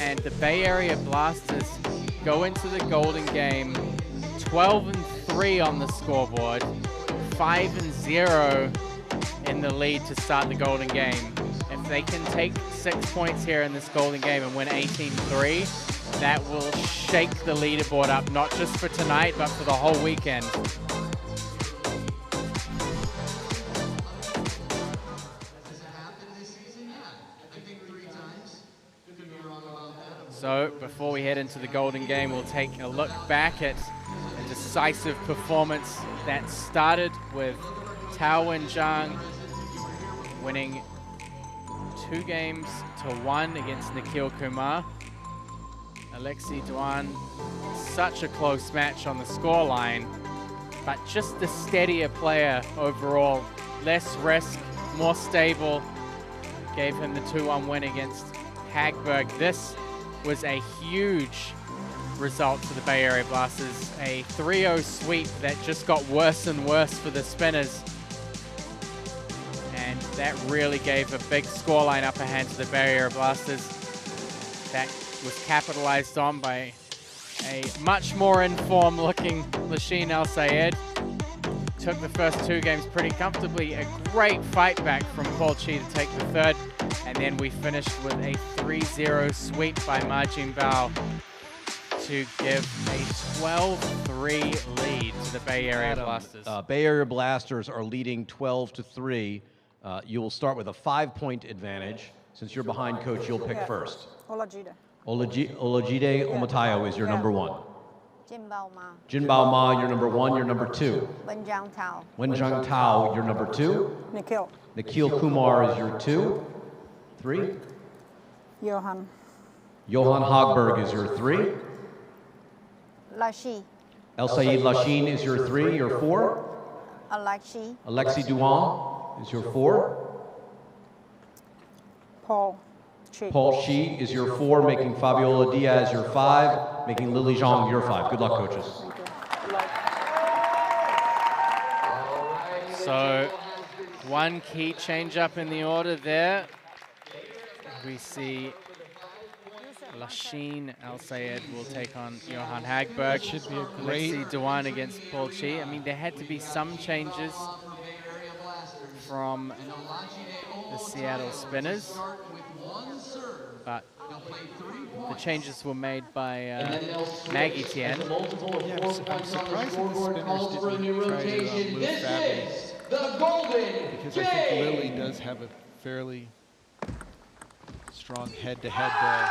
and the Bay Area Blasters go into the Golden Game 12-3 on the scoreboard, 5-0 in the lead to start the Golden Game. If they can take 6 points here in this Golden Game and win 18-3, that will shake the leaderboard up, not just for tonight, but for the whole weekend. So before we head into the golden game, we'll take a look back at a decisive performance that started with Tao Wen-Zhang winning 2-1 against Nikhil Kumar. Alexei Duan, such a close match on the scoreline, but just the steadier player overall. Less risk, more stable, gave him the 2-1 win against Hagberg. This was a huge result for the Bay Area Blasters. A 3-0 sweep that just got worse and worse for the spinners. And that really gave a big scoreline upper hand to the Bay Area Blasters. That was capitalized on by a much more in-form looking Lasheen El Sayed. Took the first 2 games pretty comfortably. A great fight back from Paul Chi to take the third. And then we finished with a 3-0 sweep by Ma Jinbao to give a 12-3 lead to the Bay Area Blasters. Bay Area Blasters are leading 12-3. You will start with a 5-point advantage. Since you're behind coach, you'll pick first. Olajide. Olajide Omatayo is your number 1. Jinbao Ma. Jinbao Ma, you're number 1. You're number 2. Wen-Zhang Tao. Wen-Zhang Tao, you're number 2. Nikhil. Nikhil Kumar is your 2. 3. Johan. Johan Hagberg is your 3. Lashi. El Sayed Lasheen is your 3. Your 4. Alexei. Alexei Duan is your 4. Paul Chi. Paul Chi is your 4, making Fabiola Diaz your 5, making Lily Zhang your 5. Good luck, coaches. So one key change up in the order there. We see Lasheen El Sayed will take on Johan Hagberg. Should be a great Alexei Duan against Paul Chi. I mean, there had to be some changes from the Seattle Spinners, but the changes were made by Maggie Tian. Yeah, I'm surprised that the spinners didn't try to move Fabi, because I think Lily does have a fairly strong head-to-head there.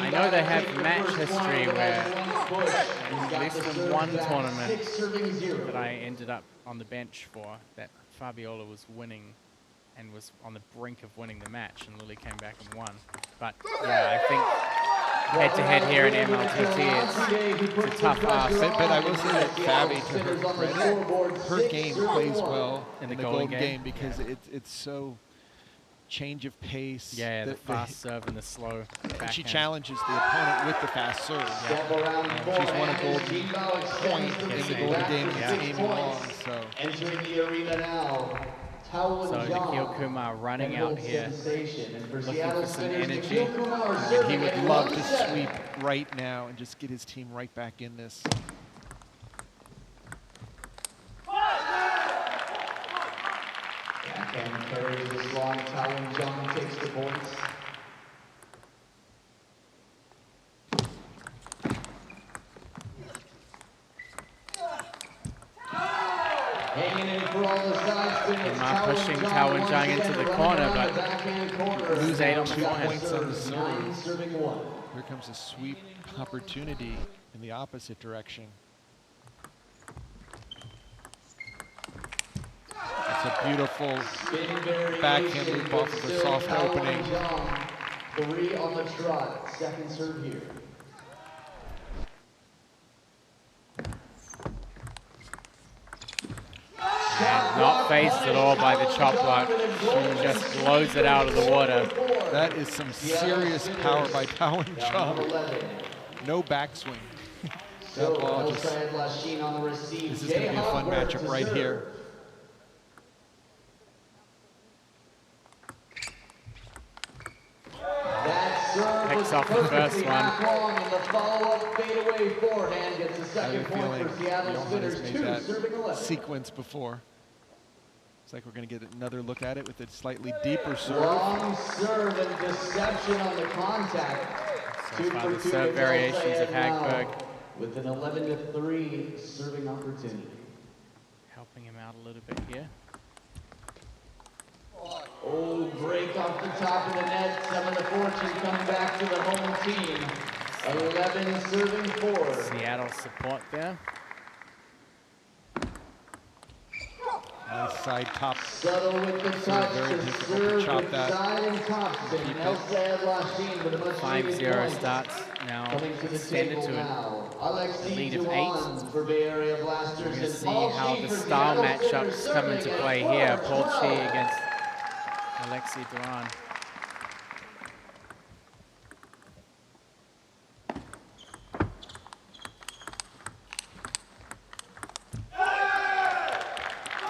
I know they have match history where, at least in one tournament that I ended up on the bench for, that Fabiola was winning and was on the brink of winning the match, and Lily came back and won. But yeah, I think head-to-head here in MLTT, it's a tough ask. But I will say that Fabi, to her credit, her game plays well in the golden game because it's so change of pace. Yeah, the fast serve and the slow backhand. She challenges the opponent with the fast serve. She's won a golden point in the golden game against Amy Long. So. Entering the arena now. So Nikhil Kumar running out here, looking for some energy. He would love to sweep right now and just get his team right back in this. Backhand carries this long. Tao Wen-Zhang takes the points. Hanging in for all the side spinners. Kumar pushing Tao Wen-Zhang into the corner, but lose 8 on the 2 forehand. points on the serve. Here comes a sweep opportunity in the opposite direction. It's a beautiful backhand loop off of a soft opening. 3 on the trot. Second serve here. And not phased at all by the chop block. She just blows it out of the water. That is some serious power by Tao Wen-Zhang. No backswing. That ball just, this is going to be a fun matchup right here. Picks off the first one. I have a feeling Johan has made that sequence before. Looks like we're going to get another look at it with a slightly deeper serve. Long serve and deception on the contact. So far the serve variations of Hagberg. With an 11-3 serving opportunity. Helping him out a little bit here. Oh, break off the top of the net. 7 to fortune coming back to the home team. 11 serving 4. Seattle support there. Nice side top. Subtle with the touch. Very To difficult serve to chop with that. side and topspin. Elsa Lashin with a much 5-0 starts now. Coming to the Extended table to now. a Alexi lead of Duan 8. for Bay Area Blasters. We're going to and see Paul how Chi the for style Seattle matchups Sinners come into serving play at here. 4 Paul to Chi 1. against Alexi Duran.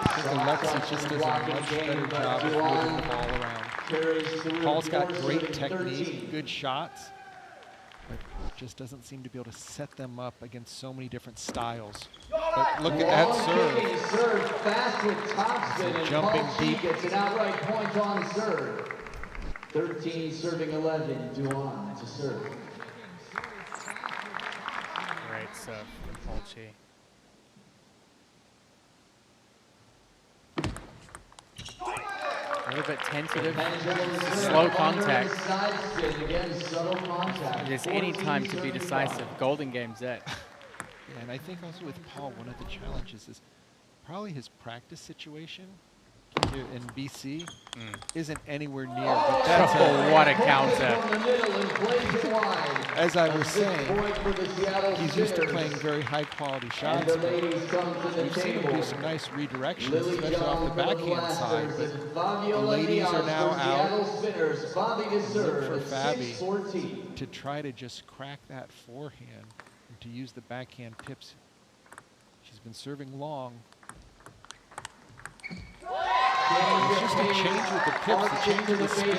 I think Alexi just does a much better job of moving the ball around. Paul's got great technique, good shots, but just doesn't seem to be able to set them up against so many different styles. But look at that serve. Serve fast with topspin, and Jumping Paul Chi deep. gets an outright point on serve. 13 serving 11. Duan to serve. Great serve from Paul Chi. A little bit tentative, slow contact. If there's any time to be decisive, golden game's it. Yeah, and I think also with Paul, one of the challenges is probably his practice situation here in BC isn't anywhere near. But that's what a counter. As I was saying, he's used to playing very high quality shots. We've seen him do some nice redirections, especially off the backhand side. But the ladies are now out. Look for Fabi to try to just crack that forehand and to use the backhand pips. She's been serving long. It's just a change with the pips, a change with the spin.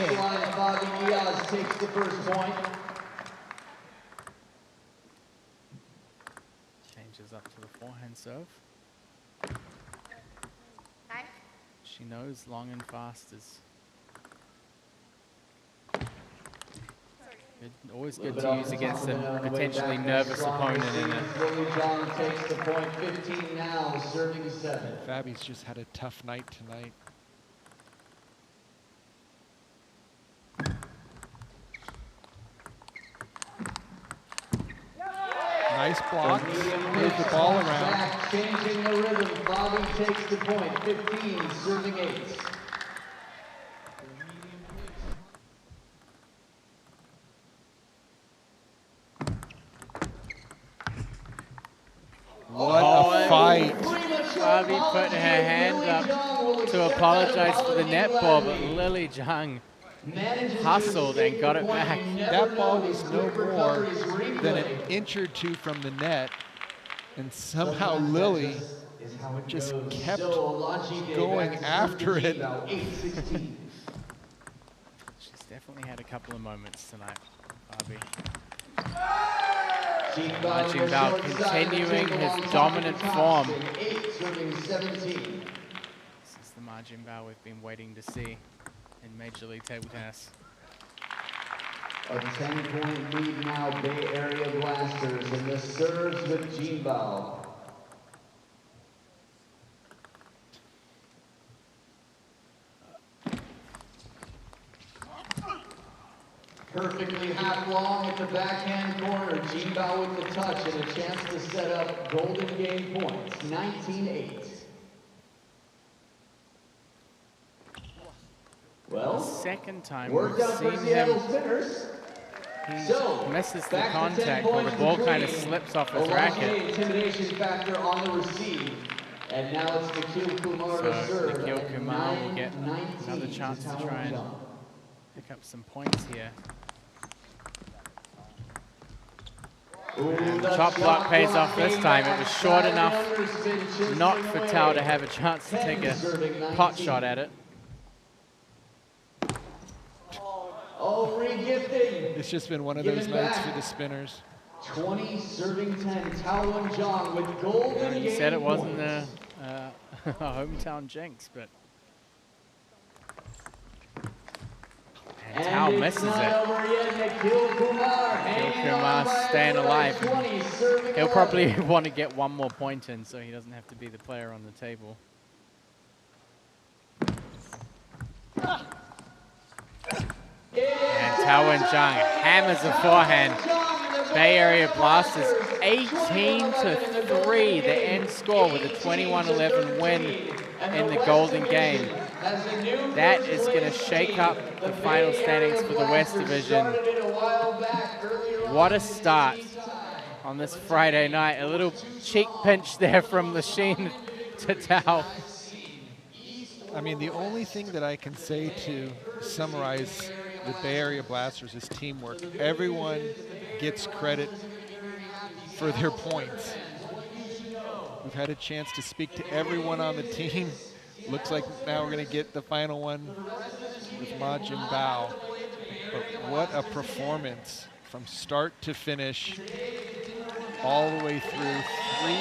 Takes the first point. Changes up to the forehand serve. She knows long and fast is good. Always good to use against a potentially nervous opponent in it. John takes the point. 15 now, serving 7. Fabi's just had a tough night tonight. Nice block. Move the ball around. Changing the rhythm. Bobby takes the point. 15, serving 8. What a fight. Bobby put her hand up to apologize for the net ball, but Lily Zhang hustled and got it back. That ball was no more than an inch or two from the net, and somehow Lily just kept going after it. She's definitely had a couple of moments tonight, Barbie. Margin Bao continuing his dominant form. This is the Margin Bao we've been waiting to see in Major League Table Tennis. A 10-point lead now, Bay Area Blasters, and the serves with Jinbao. Perfectly half long at the backhand corner. Jinbao with the touch and a chance to set up golden game points. 19-8. Well, second time worked we've out for seen Seattle him. Spinners. He misses the contact, but the ball kind of slips off his racket. Intimidation factor on the receive. And now it's Nikhil Kumar to So serve. Nikhil at Kumar will get 9-19 another chance to Tao try and Zhang. pick up some points here. Ooh, Top block pays off this time. It was short enough not for Tao to have a chance to take a pot shot at it. Oh, re-gifting. It's just been one of those nights for the spinners. 20 serving 10. Tao and Zhang with golden You game said it wasn't points. a hometown jinx, but and Tao misses it. Nikhil Kumar staying alive. 20, serving He'll 11. probably want to get one more point in so he doesn't have to be the player on the table. And Tao Wen-Zhang hammers a forehand. Bay Area Blasters 18-3, the end score with a 21-11 win in the Golden Game. That is going to shake up the final standings for the West Division. What a start on this Friday night. A little cheek pinch there from Lachine to Tao. I mean, the only thing that I can say to summarize the Bay Area Blasters is teamwork. Everyone gets credit for their points. We've had a chance to speak to everyone on the team. Looks like now we're going to get the final one with Ma Jianbao. But what a performance from start to finish, all the way through. 3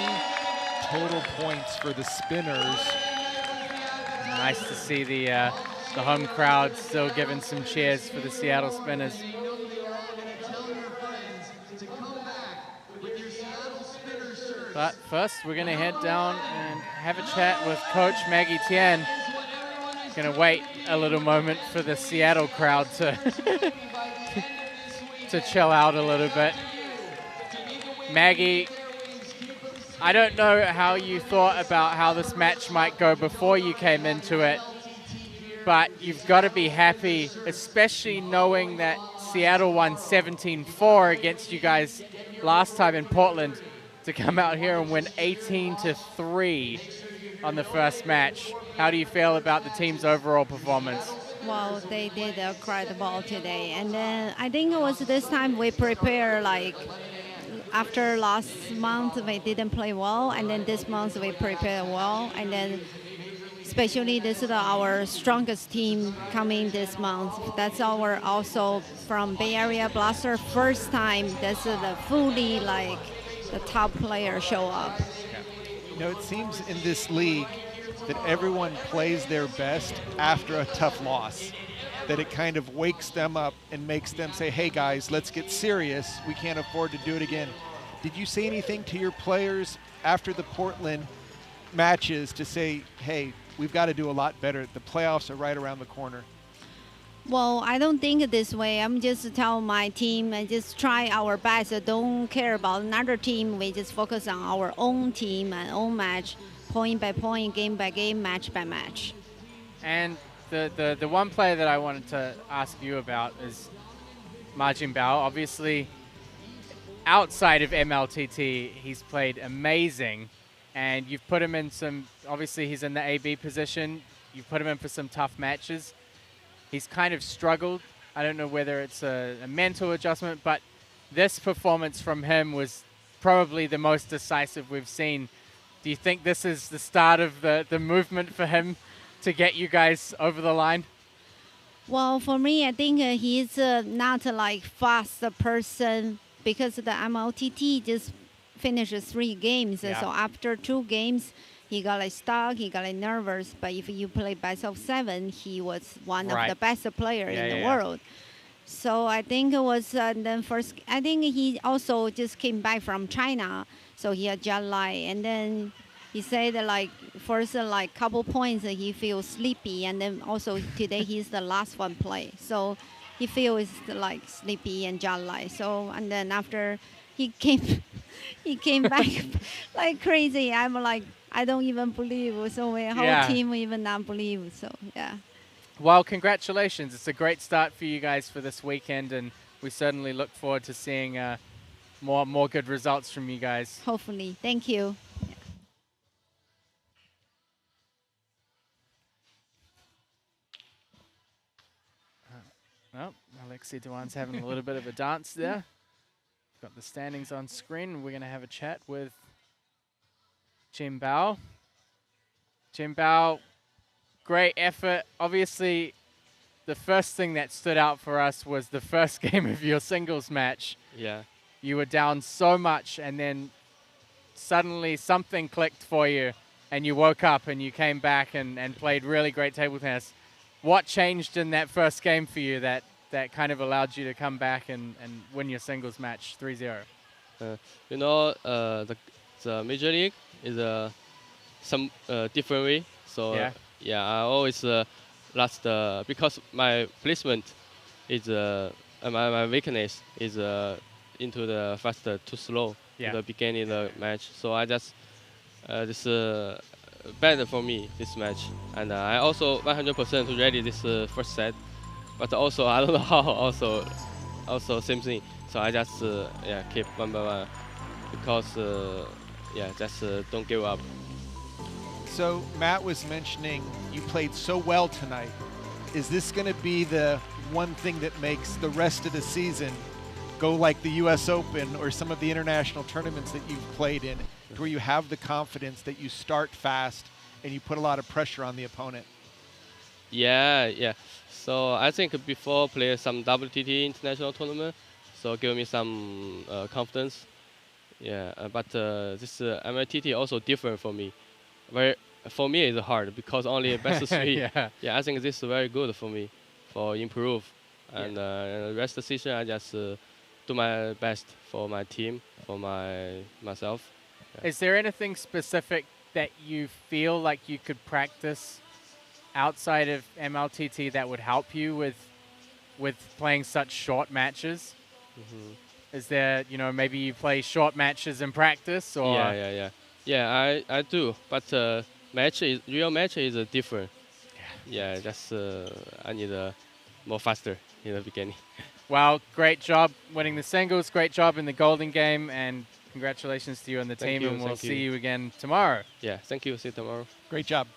total points for the spinners. Nice to see the home crowd still giving some cheers for the Seattle Spinners. But first, we're going to head down and have a chat with Coach Maggie Tian. Going to wait a little moment for the Seattle crowd to to chill out a little bit. Maggie, I don't know how you thought about how this match might go before you came into it, but you've got to be happy, especially knowing that Seattle won 17-4 against you guys last time in Portland, to come out here and win 18-3 on the first match. How do you feel about the team's overall performance? Well, they did incredible today. And then I think it was this time we prepare like after last month we didn't play well, and then this month we prepared well, and then especially this is our strongest team coming this month. That's our also from Bay Area Blaster first time. That's the fully like the top player show up. You know, it seems in this league that everyone plays their best after a tough loss, that it kind of wakes them up and makes them say, hey guys, let's get serious. We can't afford to do it again. Did you say anything to your players after the Portland matches to say, hey, we've got to do a lot better. The playoffs are right around the corner? Well, I don't think this way. I'm just tell my team and just try our best. Don't care about another team. We just focus on our own team and own match, point by point, game by game, match by match. And the one player that I wanted to ask you about is Ma Jianbao. Obviously, outside of MLTT, he's played amazing. And you've put him in some, obviously he's in the AB position. You've put him in for some tough matches. He's kind of struggled. I don't know whether it's a mental adjustment, but this performance from him was probably the most decisive we've seen. Do you think this is the start of the movement for him to get you guys over the line? Well, for me, I think he's not like fast person because the MLTT just finished 3 games. Yeah. So after 2 games, he got like stuck, he got like nervous. But if you play best of 7, he was one of the best players in the world. So I think it was then first. I think he also just came back from China, so he had jet lag, and then he said that like first like couple points he feels sleepy, and then also today he's the last one play, so he feels like sleepy and jet lag. So and then after he came back like crazy. I'm like, I don't even believe. So my whole team even not believe. So yeah. Well, congratulations. It's a great start for you guys for this weekend, and we certainly look forward to seeing more good results from you guys. Hopefully. Thank you. Well, Alexi Dewan's having a little bit of a dance there. Got the standings on screen. We're going to have a chat with Jianbao. Jianbao, great effort. Obviously, the first thing that stood out for us was the first game of your singles match. Yeah. You were down so much, and then suddenly something clicked for you, and you woke up and you came back and played really great table tennis. What changed in that first game for you that kind of allowed you to come back and win your singles match 3-0? You know, the Major League is some different way. So yeah, I always last because my placement is my weakness is into the faster too slow Yeah. at the beginning of the match. So I just this better for me this match, and I also 100% ready this first set, but also I don't know how also same thing. So I just yeah, keep one by one because yeah, just don't give up. So Matt was mentioning you played so well tonight. Is this going to be the one thing that makes the rest of the season go like the US Open or some of the international tournaments that you've played in, where you have the confidence that you start fast and you put a lot of pressure on the opponent? Yeah, yeah. So I think before play some WTT international tournament, so give me some confidence. Yeah, but this MLTT also different for me. For me it's hard because only best of 3. Yeah. Yeah, I think this is very good for me for improve. And the rest of the season I just do my best for my team, for myself. Yeah. Is there anything specific that you feel like you could practice outside of MLTT that would help you with playing such short matches? Mm-hmm. Is there, you know, maybe you play short matches in practice, or? Yeah, I do, but real match is different. Yeah, just I need more faster in the beginning. Well, great job winning the singles, great job in the Golden Game, and congratulations to you and the team, and we'll see you again tomorrow. Yeah, thank you. See you tomorrow. Great job.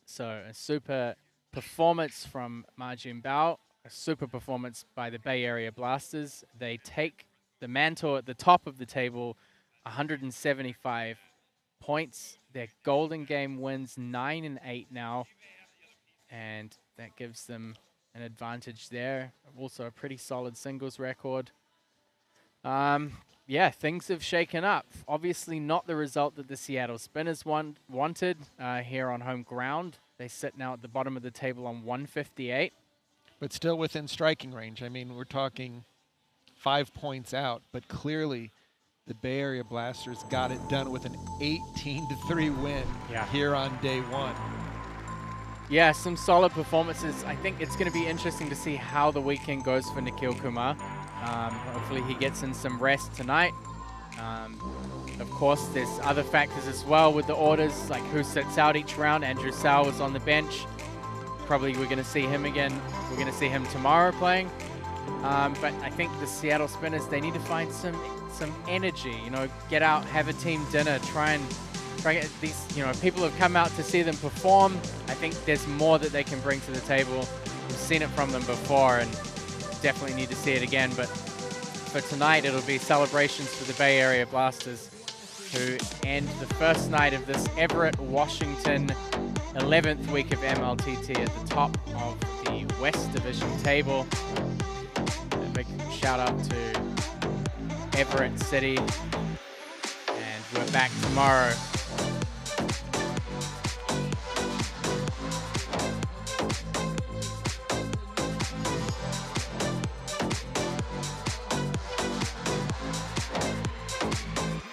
So a super performance from Ma Jinbao, a super performance by the Bay Area Blasters. They take the mantle at the top of the table, 175 points. Their Golden Game wins 9 and 8 now, and that gives them an advantage there. Also a pretty solid singles record. Yeah, things have shaken up. Obviously not the result that the Seattle Spinners wanted here on home ground. They sit now at the bottom of the table on 158. But still within striking range. I mean, we're talking 5 points out, but clearly the Bay Area Blasters got it done with an 18-3 win here on day 1. Yeah, some solid performances. I think it's going to be interesting to see how the weekend goes for Nikhil Kumar. Hopefully he gets in some rest tonight. Of course, there's other factors as well with the orders, like who sits out each round. Andrew Sau was on the bench. Probably we're going to see him again. We're going to see him tomorrow playing. But I think the Seattle Spinners, they need to find some energy. You know, get out, have a team dinner, try and get these. You know, people have come out to see them perform. I think there's more that they can bring to the table. We've seen it from them before, and definitely need to see it again. But for tonight, it'll be celebrations for the Bay Area Blasters, who end the first night of this Everett, Washington 11th week of MLTT at the top of the West Division table. A big shout out to Everett City, and we're back tomorrow